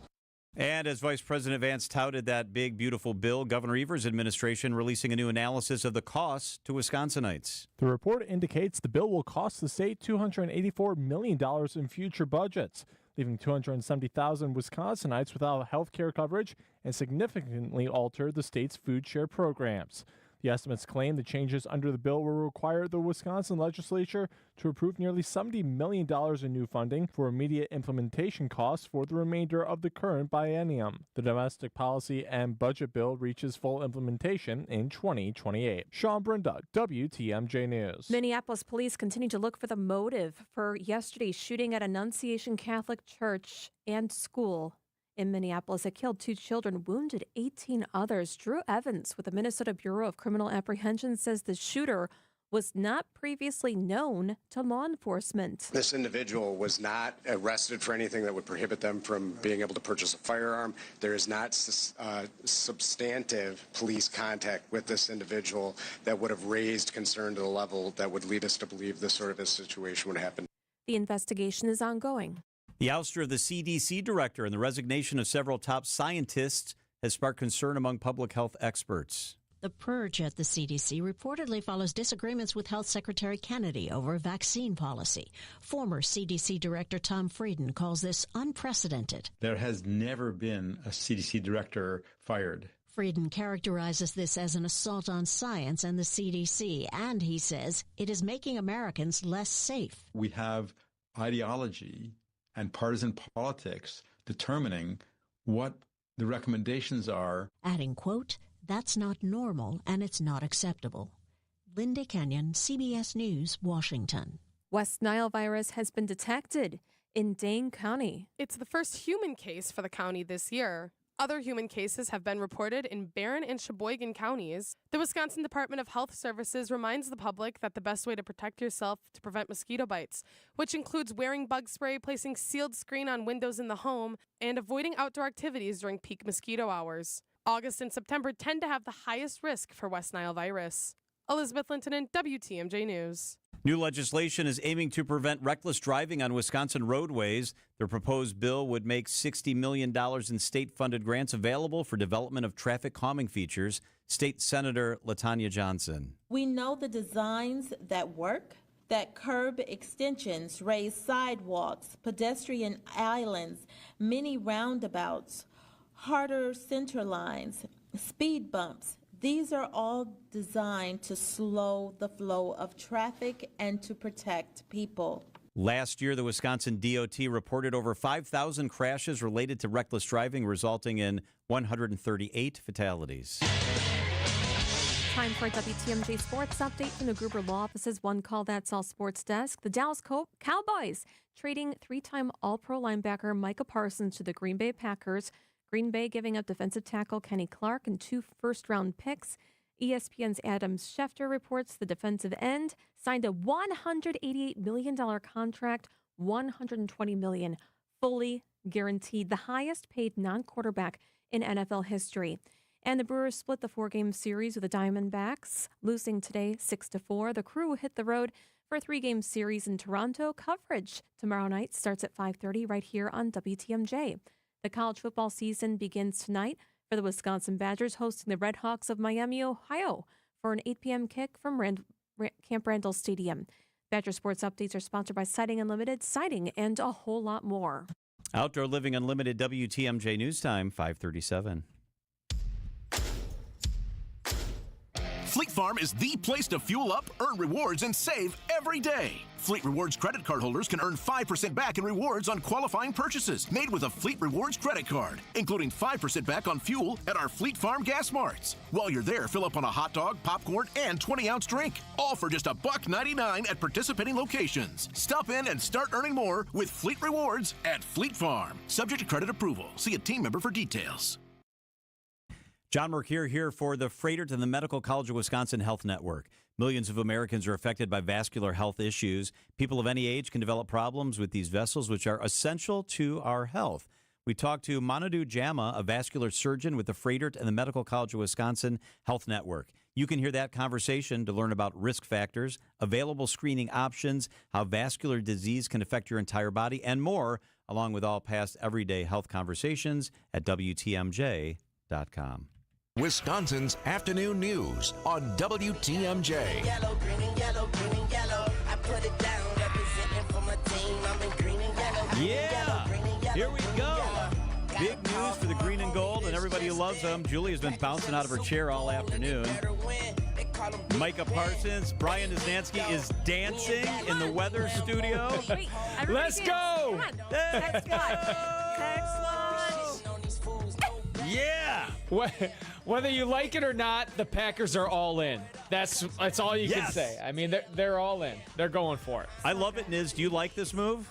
And as Vice President Vance touted that big, beautiful bill, Governor Evers' administration releasing a new analysis of the costs to Wisconsinites. The report indicates the bill will cost the state $284 million in future budgets, leaving 270,000 Wisconsinites without health care coverage and significantly alter the state's food share programs. The estimates claim the changes under the bill will require the Wisconsin legislature to approve nearly $70 million in new funding for immediate implementation costs for the remainder of the current biennium. The domestic policy and budget bill reaches full implementation in 2028. Sean Brenda, WTMJ News. Minneapolis police continue to look for the motive for yesterday's shooting at Annunciation Catholic Church and school in Minneapolis. It killed 2 children, wounded 18 others. Drew Evans with the Minnesota Bureau of Criminal Apprehension says the shooter was not previously known to law enforcement. This individual was not arrested for anything that would prohibit them from being able to purchase a firearm. There is not substantive police contact with this individual that would have raised concern to the level that would lead us to believe this sort of a situation would happen. The investigation is ongoing. The ouster of the CDC director and the resignation of several top scientists has sparked concern among public health experts. The purge at the CDC reportedly follows disagreements with Health Secretary Kennedy over vaccine policy. Former CDC Director Tom Frieden calls this unprecedented. There has never been a CDC director fired. Frieden characterizes this as an assault on science and the CDC, and he says it is making Americans less safe. We have ideology and partisan politics determining what the recommendations are. Adding, quote, "That's not normal and it's not acceptable." Linda Kenyon, CBS News, Washington. West Nile virus has been detected in Dane County. It's the first human case for the county this year. Other human cases have been reported in Barron and Sheboygan counties. The Wisconsin Department of Health Services reminds the public that the best way to protect yourself to prevent mosquito bites, which includes wearing bug spray, placing sealed screen on windows in the home, and avoiding outdoor activities during peak mosquito hours. August and September tend to have the highest risk for West Nile virus. Elizabeth Lintonen, WTMJ News. New legislation is aiming to prevent reckless driving on Wisconsin roadways. The proposed bill would make $60 million in state-funded grants available for development of traffic calming features. State Senator LaTanya Johnson. We know the designs that work, that curb extensions, raised sidewalks, pedestrian islands, mini roundabouts, harder center lines, speed bumps. These are all designed to slow the flow of traffic and to protect people. Last year, the Wisconsin DOT reported over 5,000 crashes related to reckless driving, resulting in 138 fatalities. Time for a WTMJ Sports update from the Gruber Law Office's One Call That's All Sports Desk. The Dallas Cowboys trading three-time All-Pro linebacker Micah Parsons to the Green Bay Packers. Green Bay giving up defensive tackle Kenny Clark and 2 first-round picks. ESPN's Adam Schefter reports the defensive end signed a $188 million contract, $120 million fully guaranteed, the highest-paid non-quarterback in NFL history. And the Brewers split the 4-game series with the Diamondbacks, losing today 6-4. The Crew hit the road for a 3-game series in Toronto. Coverage tomorrow night starts at 5:30 right here on WTMJ. The college football season begins tonight for the Wisconsin Badgers, hosting the Red Hawks of Miami, Ohio, for an 8 p.m. kick from Camp Randall Stadium. Badger Sports Updates are sponsored by Siding Unlimited, siding, and a whole lot more. Outdoor Living Unlimited, WTMJ News Time, 5:37. Fleet Farm is the place to fuel up, earn rewards, and save every day. Fleet Rewards credit card holders can earn 5% back in rewards on qualifying purchases made with a Fleet Rewards credit card, including 5% back on fuel at our Fleet Farm gas marts. While you're there, fill up on a hot dog, popcorn, and 20-ounce drink, all for just $1.99 at participating locations. Stop in and start earning more with Fleet Rewards at Fleet Farm. Subject to credit approval. See a team member for details. John Mercure here for the Freighter to the Medical College of Wisconsin Health Network. Millions of Americans are affected by vascular health issues. People of any age can develop problems with these vessels, which are essential to our health. We talked to Manadu Jama, a vascular surgeon with the Freighter and the Medical College of Wisconsin Health Network. You can hear that conversation to learn about risk factors, available screening options, how vascular disease can affect your entire body, and more, along with all past everyday health conversations at WTMJ.com. Wisconsin's afternoon news on WTMJ. Yellow, green and yellow, green and yellow. I put it down, representing for my team. I'm in green and yellow. Yeah, here we go. Big news for the green and gold and everybody who loves them. Julia's been bouncing out of her chair all afternoon. Micah Parsons, Brian Desnansky is dancing in the weather studio. Wait, let's go. Let's go. Yeah. Whether you like it or not, the Packers are all in. That's all you can say. I mean, they're all in. They're going for it. I love it, Niz. Do you like this move?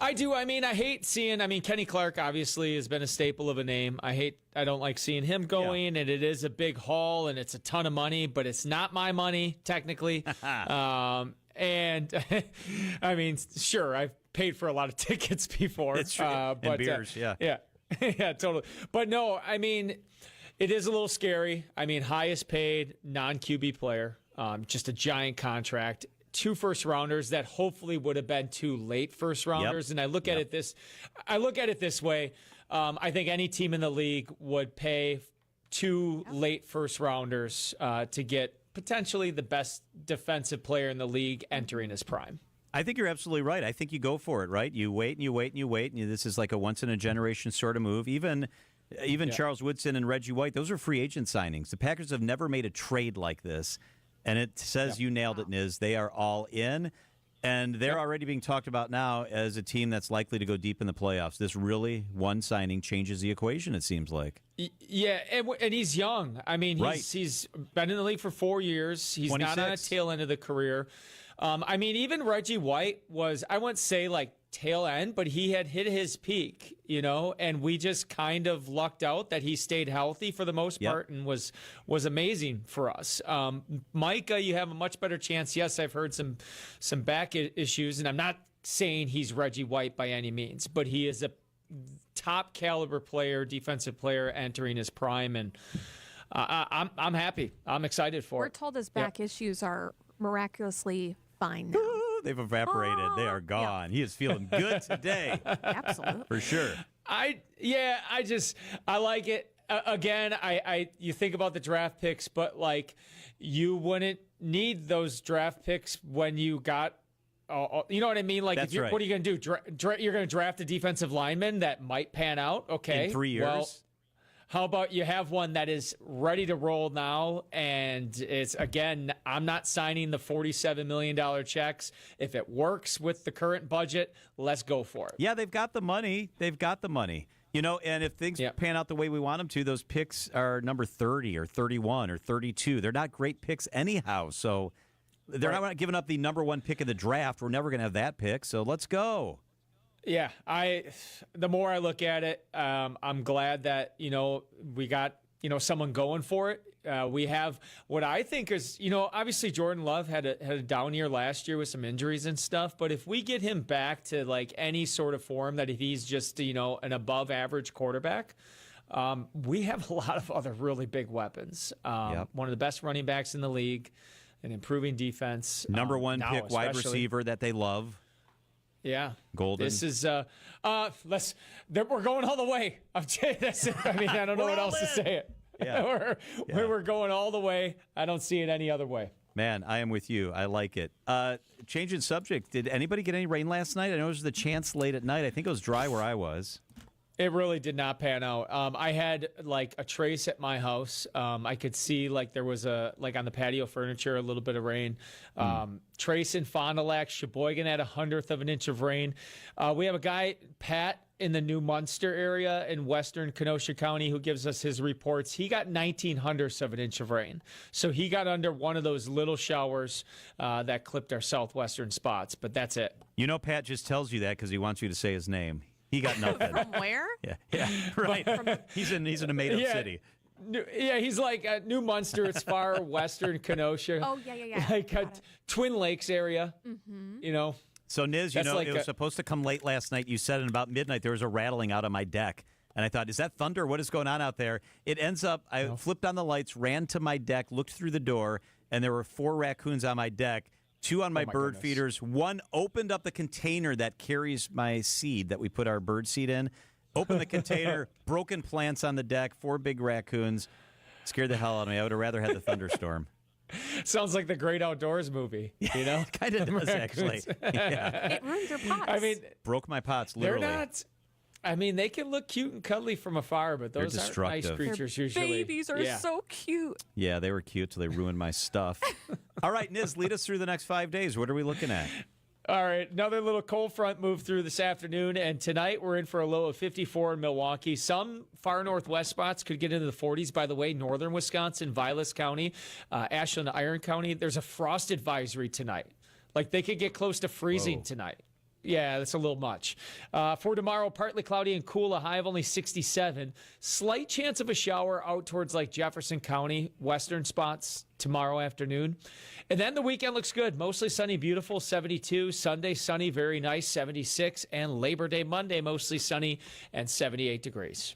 I do. I mean, I hate seeing. I mean, Kenny Clark obviously has been a staple of a name. I don't like seeing him going, and it is a big haul, and it's a ton of money, but it's not my money technically. And I mean, sure, I've paid for a lot of tickets before. It's true. And beers, yeah. Yeah, totally. But no, I mean, it is a little scary. I mean, highest paid non-QB player, just a giant contract. 2 first-rounders that hopefully would have been 2 late first-rounders. Yep. And I look at it this way. I think any team in the league would pay 2 late first-rounders to get potentially the best defensive player in the league entering his prime. I think you're absolutely right. I think you go for it, right? You wait and you wait and you wait, and this is like a once-in-a-generation sort of move. Even Even Charles Woodson and Reggie White, those are free agent signings. The Packers have never made a trade like this. And it says you nailed it, Niz. They are all in. And they're already being talked about now as a team that's likely to go deep in the playoffs. This really, one signing changes the equation, it seems like. Yeah, and he's young. I mean, he's been in the league for 4 years. He's 26. not on a tail end of the career. I mean, even Reggie White was, I wouldn't say like tail end, but he had hit his peak, and we just kind of lucked out that he stayed healthy for the most part and was amazing for us. Micah, you have a much better chance. Yes, I've heard some back issues, and I'm not saying he's Reggie White by any means, but he is a top caliber player, defensive player entering his prime, and I'm happy. I'm excited for it. We're told his back issues are miraculously fine now. They've evaporated. They are gone. He is feeling good today. Absolutely. For sure. I like it. Again, you think about the draft picks, but like you wouldn't need those draft picks when you got you know what I mean? Like, That's what are you going to do? You're going to draft a defensive lineman that might pan out? Okay. In 3 years? Well, how about you have one that is ready to roll now? And it's, again, I'm not signing the $47 million checks. If it works with the current budget, let's go for it. Yeah, they've got the money. And if things pan out the way we want them to, those picks are number 30 or 31 or 32. They're not great picks anyhow. So they're not giving up the number one pick of the draft. We're never going to have that pick. So let's go. Yeah, the more I look at it, I'm glad that, we got, someone going for it. We have what I think is, obviously Jordan Love had a down year last year with some injuries and stuff. But if we get him back to like any sort of form that if he's just, an above average quarterback, we have a lot of other really big weapons. One of the best running backs in the league, an improving defense. Number one pick wide receiver that they love. Yeah, Golden. This is we're going all the way. I'm telling you, I mean, I don't know what else to say. Yeah. We're going all the way. I don't see it any other way. Man, I am with you. I like it. Changing subject. Did anybody get any rain last night? I know there was the chance late at night. I think it was dry where I was. It really did not pan out. I had like a trace at my house. I could see like there was on the patio furniture, a little bit of rain. Trace in Fond du Lac, Sheboygan had 1/100 of an inch of rain. We have a guy, Pat, in the New Munster area in western Kenosha County who gives us his reports. He got 19/100 of an inch of rain. So he got under one of those little showers that clipped our southwestern spots, but that's it. Pat just tells you that because he wants you to say his name. He got nothing. From where? Yeah, right. He's in a made-up city. Yeah, he's like New Munster. It's far western Kenosha. Oh, yeah. Like Twin Lakes area, So, Niz, it was supposed to come late last night. You said at about midnight there was a rattling out on my deck. And I thought, is that thunder? What is going on out there? It ends up, I flipped on the lights, ran to my deck, looked through the door, and there were 4 raccoons on my deck. 2 on my bird feeders. 1 opened up the container that carries my seed that we put our bird seed in. Opened the container, broken plants on the deck, 4 big raccoons. Scared the hell out of me. I would have rather had the thunderstorm. Sounds like the Great Outdoors movie, Kind of does, actually. Yeah. It ruined your pots. I mean, broke my pots, literally. They're not. I mean, they can look cute and cuddly from afar, but those aren't nice creatures usually. Babies are so cute. Yeah, they were cute till they ruined my stuff. All right, Niz, lead us through the next 5 days. What are we looking at? All right, another little cold front moved through this afternoon, and tonight we're in for a low of 54 in Milwaukee. Some far northwest spots could get into the 40s. By the way, northern Wisconsin, Vilas County, Ashland, Iron County, there's a frost advisory tonight. Like they could get close to freezing tonight. Yeah, that's a little much. For tomorrow, partly cloudy and cool, a high of only 67. Slight chance of a shower out towards like Jefferson County, western spots tomorrow afternoon. And then the weekend looks good. Mostly sunny, beautiful, 72. Sunday, sunny, very nice, 76. And Labor Day, Monday, mostly sunny and 78 degrees.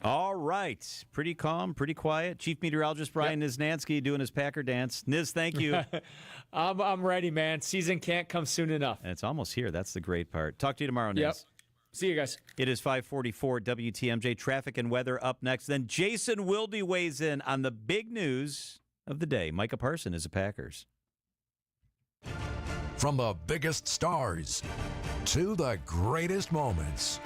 All right. Pretty calm, pretty quiet. Chief Meteorologist Brian Niznansky doing his Packer dance. Niz, thank you. I'm ready, man. Season can't come soon enough. And it's almost here. That's the great part. Talk to you tomorrow, Niz. Yep. See you guys. It is 5:44 WTMJ. Traffic and weather up next. Then Jason Wilde weighs in on the big news of the day. Micah Parson is a Packers. From the biggest stars to the greatest moments,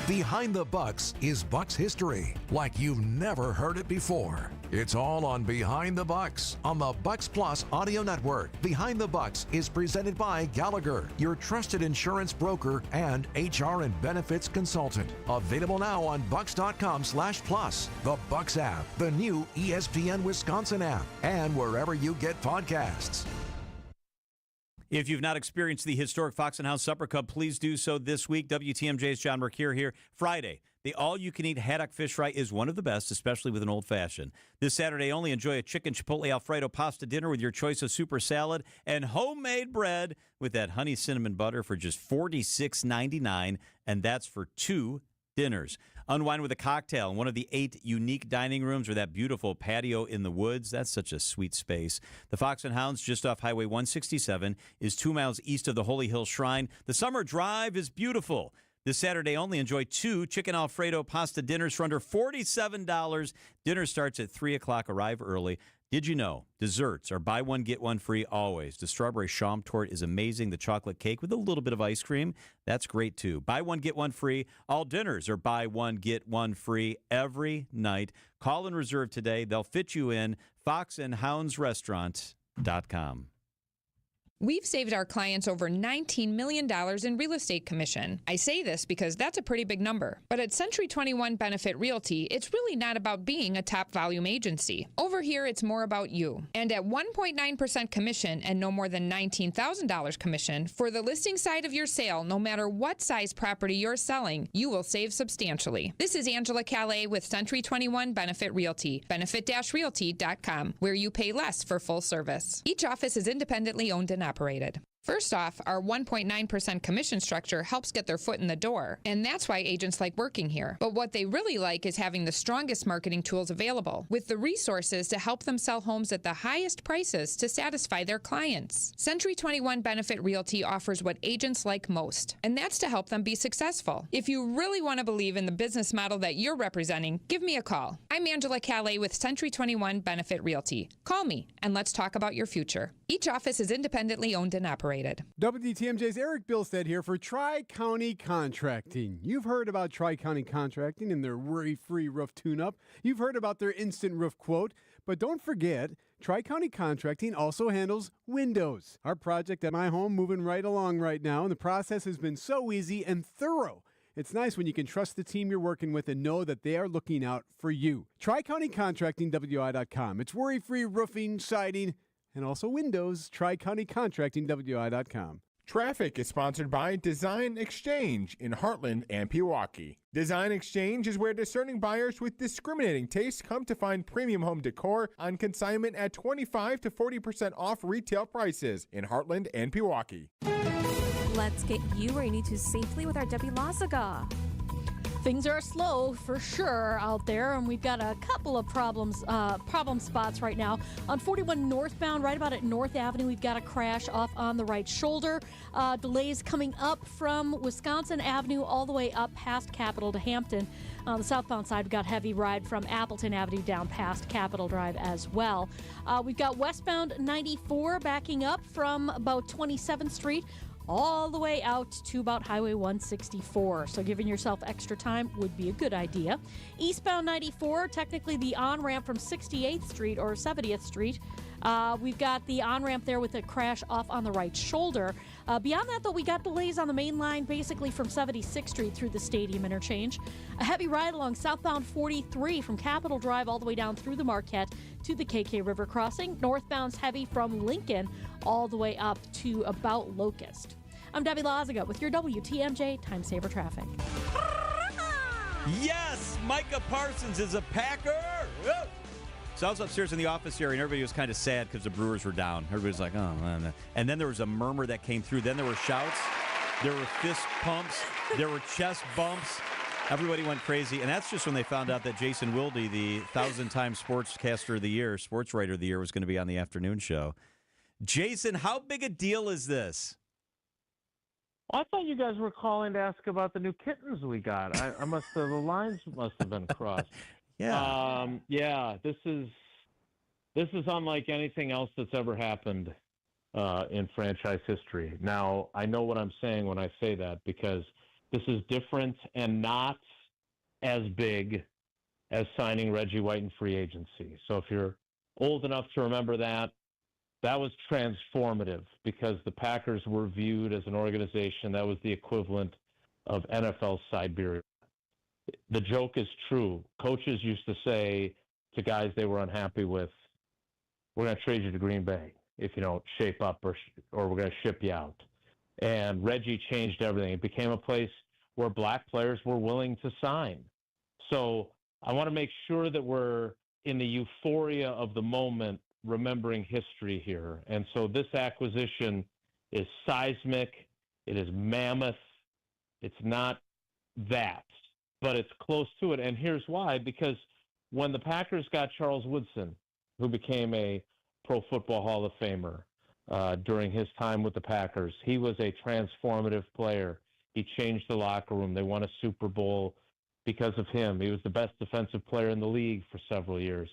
Behind the Bucks is Bucks history, like you've never heard it before. It's all on Behind the Bucks on the Bucks Plus Audio Network. Behind the Bucks is presented by Gallagher, your trusted insurance broker and HR and benefits consultant. Available now on bucks.com/plus, the Bucks app, the new ESPN Wisconsin app, and wherever you get podcasts. If you've not experienced the historic Fox and Hound Supper Club, please do so this week. WTMJ's John Mercure here. Friday, the all-you-can-eat haddock fish fry is one of the best, especially with an old-fashioned. This Saturday only, enjoy a chicken chipotle Alfredo pasta dinner with your choice of super salad and homemade bread with that honey cinnamon butter for just $46.99, and that's for 2 dinners. Unwind with a cocktail in one of the 8 unique dining rooms or that beautiful patio in the woods. That's such a sweet space. The Fox and Hounds, just off Highway 167, is 2 miles east of the Holy Hill Shrine. The summer drive is beautiful. This Saturday only, enjoy 2 chicken Alfredo pasta dinners for under $47. Dinner starts at 3 o'clock. Arrive early. Did you know desserts are buy one, get one free always? The strawberry Chamtorte is amazing. The chocolate cake with a little bit of ice cream, that's great too. Buy one, get one free. All dinners are buy one, get one free every night. Call and reserve today. They'll fit you in. foxandhoundsrestaurant.com. We've saved our clients over $19 million in real estate commission. I say this because that's a pretty big number. But at Century 21 Benefit Realty, it's really not about being a top volume agency. Over here, it's more about you. And at 1.9% commission and no more than $19,000 commission, for the listing side of your sale, no matter what size property you're selling, you will save substantially. This is Angela Calais with Century 21 Benefit Realty, benefit-realty.com, where you pay less for full service. Each office is independently owned and operated. First off, our 1.9% commission structure helps get their foot in the door, and that's why agents like working here. But what they really like is having the strongest marketing tools available, with the resources to help them sell homes at the highest prices to satisfy their clients. Century 21 Benefit Realty offers what agents like most, and that's to help them be successful. If you really want to believe in the business model that you're representing, give me a call. I'm Angela Calais with Century 21 Benefit Realty. Call me, and let's talk about your future. Each office is independently owned and operated. WTMJ's Eric Bilstead here for Tri-County Contracting. You've heard about Tri-County Contracting and their worry-free roof tune-up. You've heard about their instant roof quote. But don't forget, Tri-County Contracting also handles windows. Our project at my home moving right along right now, and the process has been so easy and thorough. It's nice when you can trust the team you're working with and know that they are looking out for you. Tri-County Contracting, WI.com. It's worry-free roofing, siding, and also windows. Tri-County-Contracting-WI.com. Traffic is sponsored by Design Exchange in Heartland and Pewaukee. Design Exchange is where discerning buyers with discriminating tastes come to find premium home decor on consignment at 25 to 40% off retail prices in Heartland and Pewaukee. Let's get you where you need to safely with our Debbie Lazaga. Things are slow for sure out there, and we've got a couple of problem spots right now. On 41 northbound, right about at North Avenue, we've got a crash off on the right shoulder. Delays coming up from Wisconsin Avenue all the way up past Capitol to Hampton. On the southbound side, we've got heavy ride from Appleton Avenue down past Capitol Drive as well. We've got westbound 94 backing up from about 27th Street all the way out to about Highway 164. So giving yourself extra time would be a good idea. Eastbound 94, technically the on-ramp from 68th Street or 70th Street. We've got the on-ramp there with a crash off on the right shoulder. Beyond that, though, we got delays on the main line, basically from 76th Street through the Stadium interchange. A heavy ride along southbound 43 from Capitol Drive all the way down through the Marquette to the KK River crossing. Northbound's heavy from Lincoln all the way up to about Locust. I'm Debbie Lazaga with your WTMJ Time Saver Traffic. Yes, Micah Parsons is a Packer. Woo! So I was upstairs in the office area, and everybody was kind of sad because the Brewers were down. Everybody was like, oh, man. And then there was a murmur that came through. Then there were shouts. There were fist pumps. There were chest bumps. Everybody went crazy. And that's just when they found out that Jason Wilde, the 1,000-time sportscaster of the year, sports writer of the year, was going to be on the afternoon show. Jason, how big a deal is this? Well, I thought you guys were calling to ask about the new kittens we got. I must have, the lines must have been crossed. Yeah. This is unlike anything else that's ever happened in franchise history. Now, I know what I'm saying when I say that because This is different and not as big as signing Reggie White in free agency. So if you're old enough to remember that, that was transformative because the Packers were viewed as an organization that was the equivalent of NFL Siberia. The joke is true. Coaches used to say to guys they were unhappy with, we're going to trade you to Green Bay if you don't shape up, or we're going to ship you out. And Reggie changed everything. It became a place where black players were willing to sign. So I want to make sure that we're in the euphoria of the moment, remembering history here. And so this acquisition is seismic. It is mammoth. It's not that, but it's close to it. And here's why, because when the Packers got Charles Woodson, who became a Pro Football Hall of Famer during his time with the Packers, he was a transformative player. He changed the locker room. They won a Super Bowl because of him. He was the best defensive player in the league for several years.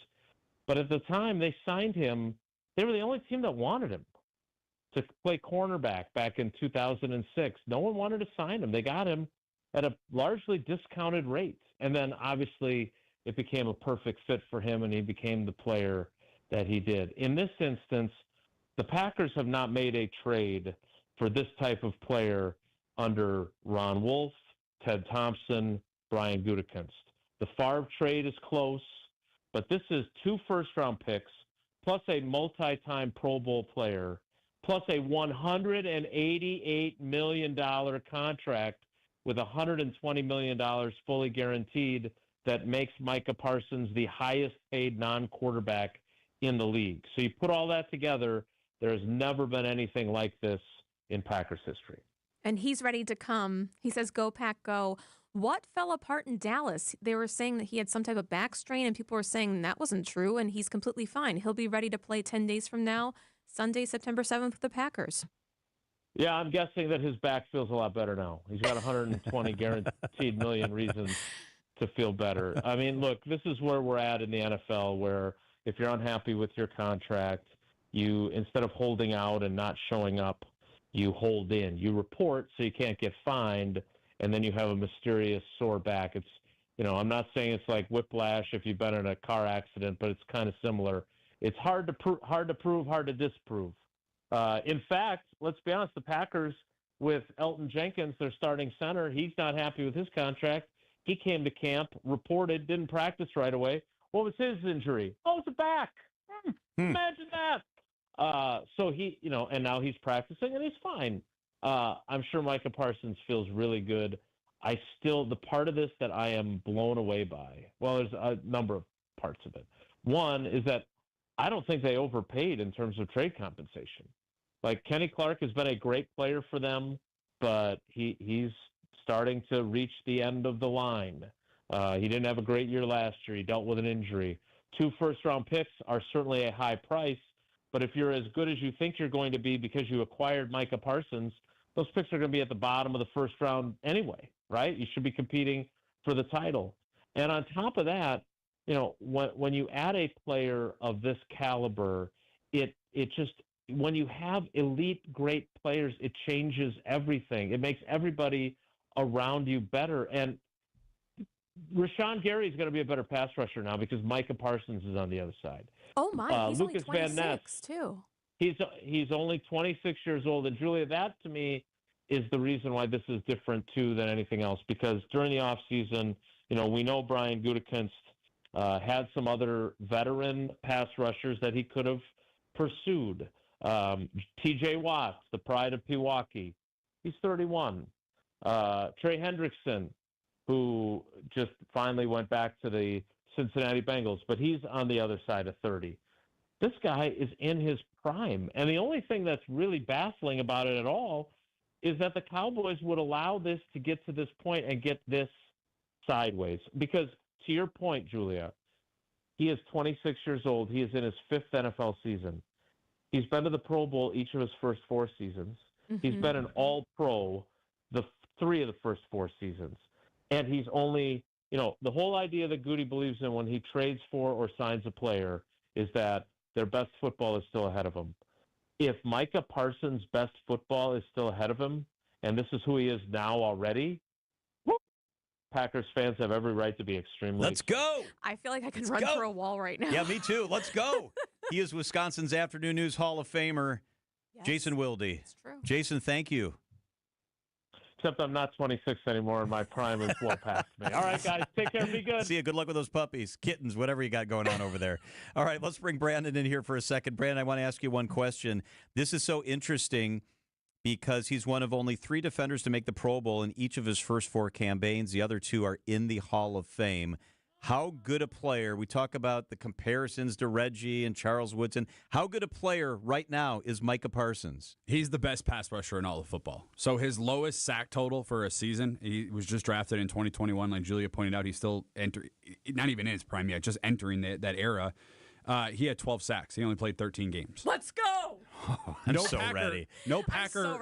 But at the time they signed him, they were the only team that wanted him to play cornerback back in 2006. No one wanted to sign him. They got him at a largely discounted rate. And then obviously it became a perfect fit for him, and he became the player that he did. In this instance, the Packers have not made a trade for this type of player under Ron Wolf, Ted Thompson, Brian Gutekunst. The Favre trade is close, but this is 2 first-round picks plus a multi-time Pro Bowl player plus a $188 million contract with $120 million fully guaranteed that makes Micah Parsons the highest-paid non-quarterback in the league. So you put all that together, there has never been anything like this in Packers history. And he's ready to come. He says, go, Pack, go. What fell apart in Dallas? They were saying that he had some type of back strain, and people were saying that wasn't true, and he's completely fine. He'll be ready to play 10 days from now, Sunday, September 7th with the Packers. Yeah, I'm guessing that his back feels a lot better now. He's got 120 guaranteed million reasons to feel better. I mean, look, this is where we're at in the NFL, where if you're unhappy with your contract, you, instead of holding out and not showing up, you hold in. You report so you can't get fined, and then you have a mysterious sore back. It's, I'm not saying it's like whiplash if you've been in a car accident, but it's kind of similar. It's hard to prove, hard to disprove. In fact, let's be honest, the Packers with Elton Jenkins, their starting center, he's not happy with his contract. He came to camp, reported, didn't practice right away. What was his injury? Oh, it's a back. Imagine that. So he, and now he's practicing and he's fine. I'm sure Micah Parsons feels really good. The part of this that I am blown away by, well, there's a number of parts of it. One is that I don't think they overpaid in terms of trade compensation. Like, Kenny Clark has been a great player for them, but he's starting to reach the end of the line. He didn't have a great year last year. He dealt with an injury. 2 first-round picks are certainly a high price, but if you're as good as you think you're going to be because you acquired Micah Parsons, those picks are going to be at the bottom of the first round anyway, right? You should be competing for the title. And on top of that, when you add a player of this caliber, it just, when you have elite great players, it changes everything. It makes everybody around you better. And Rashawn Gary is going to be a better pass rusher now because Micah Parsons is on the other side. Oh my, he's Lucas only 26 Van Ness, too. He's only 26 years old. And Julia, that to me is the reason why this is different too than anything else, because during the offseason, we know Brian Gutekunst had some other veteran pass rushers that he could have pursued. T.J. Watts, the pride of Pewaukee, he's 31. Trey Hendrickson, who just finally went back to the Cincinnati Bengals, but he's on the other side of 30. This guy is in his prime. And the only thing that's really baffling about it at all is that the Cowboys would allow this to get to this point and get this sideways. Because to your point, Julia, he is 26 years old. He is in his 5th NFL season. He's been to the Pro Bowl each of his first 4 seasons. Mm-hmm. He's been an All-Pro the 3 of the first 4 seasons. And he's only, the whole idea that Goody believes in when he trades for or signs a player is that their best football is still ahead of him. If Micah Parsons' best football is still ahead of him, and this is who he is now already, Packers fans have every right to be extremely. Let's go. I feel like I could run through a wall right now. Yeah, me too. Let's go. He is Wisconsin's Afternoon News Hall of Famer, Jason Wilde. It's true. Jason, thank you. Except I'm not 26 anymore, and my prime is well past me. All right, guys, take care. Be good. See you. Good luck with those puppies, kittens, whatever you got going on over there. All right, let's bring Brandon in here for a second. Brandon, I want to ask you one question. This is so interesting because he's one of only 3 defenders to make the Pro Bowl in each of his first 4 campaigns. The other 2 are in the Hall of Fame. How good a player, we talk about the comparisons to Reggie and Charles Woodson. How good a player right now is Micah Parsons? He's the best pass rusher in all of football. So his lowest sack total for a season, he was just drafted in 2021. Like Julia pointed out, he's still not even in his prime yet, just entering that era. He had 12 sacks. He only played 13 games. Let's go. I'm so ready. No Packer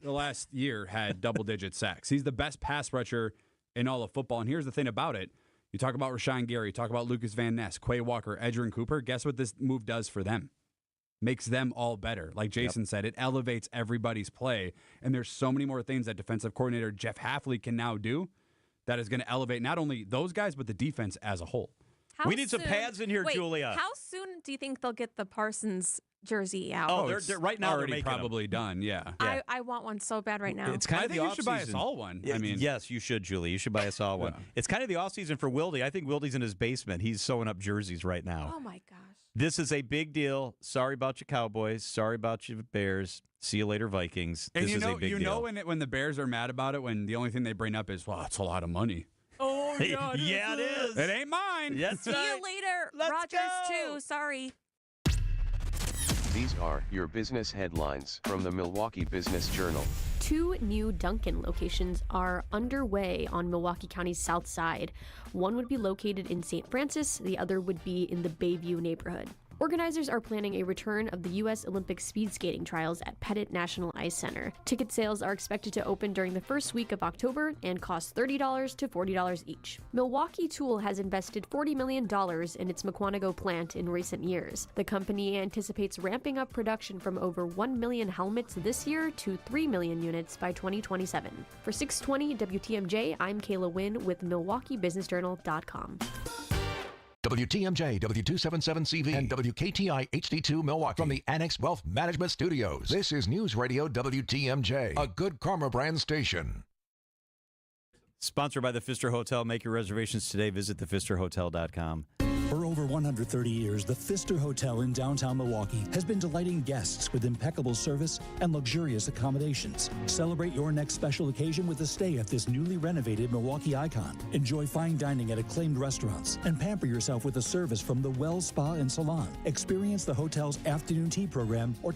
the last year had double-digit sacks. He's the best pass rusher in all of football. And here's the thing about it. You talk about Rashawn Gary, you talk about Lucas Van Ness, Quay Walker, Edgerrin Cooper. Guess what this move does for them? Makes them all better. Like Jason said, it elevates everybody's play. And there's so many more things that defensive coordinator Jeff Hafley can now do that is going to elevate not only those guys, but the defense as a whole. We need some pads in here, Julia. How soon do you think they'll get the Parsons jersey out? Oh, they're right now already they're making probably done. Yeah. I want one so bad right now. It's kind of the you should buy us all one. I mean, yes, you should, Julie. You should buy us all one. Yeah. It's kind of the off season for Wilde. I think Wilde's in his basement. He's sewing up jerseys right now. Oh my gosh. This is a big deal. Sorry about you, Cowboys. Sorry about you, Bears. See you later, Vikings. And this is a big deal. You know when the Bears are mad about it, when the only thing they bring up is, well, it's a lot of money. Oh, yeah, it is. It ain't mine. Yes, See you later. Rogers, too. Sorry. These are your business headlines from the Milwaukee Business Journal. 2 new Dunkin' locations are underway on Milwaukee County's south side. One would be located in St. Francis, the other would be in the Bayview neighborhood. Organizers are planning a return of the U.S. Olympic speed skating trials at Pettit National Ice Center. Ticket sales are expected to open during the first week of October and cost $30 to $40 each. Milwaukee Tool has invested $40 million in its Mukwonago plant in recent years. The company anticipates ramping up production from over 1 million helmets this year to 3 million units by 2027. For 620 WTMJ, I'm Kayla Wynn with MilwaukeeBusinessJournal.com. WTMJ, W277CV, and WKTI HD2 Milwaukee from the Annex Wealth Management Studios. This is News Radio WTMJ, a Good Karma brand station. Sponsored by the Pfister Hotel. Make your reservations today. Visit thepfisterhotel.com. For over 130 years, the Pfister Hotel in downtown Milwaukee has been delighting guests with impeccable service and luxurious accommodations. Celebrate your next special occasion with a stay at this newly renovated Milwaukee icon. Enjoy fine dining at acclaimed restaurants and pamper yourself with a service from the Well Spa and Salon. Experience the hotel's afternoon tea program or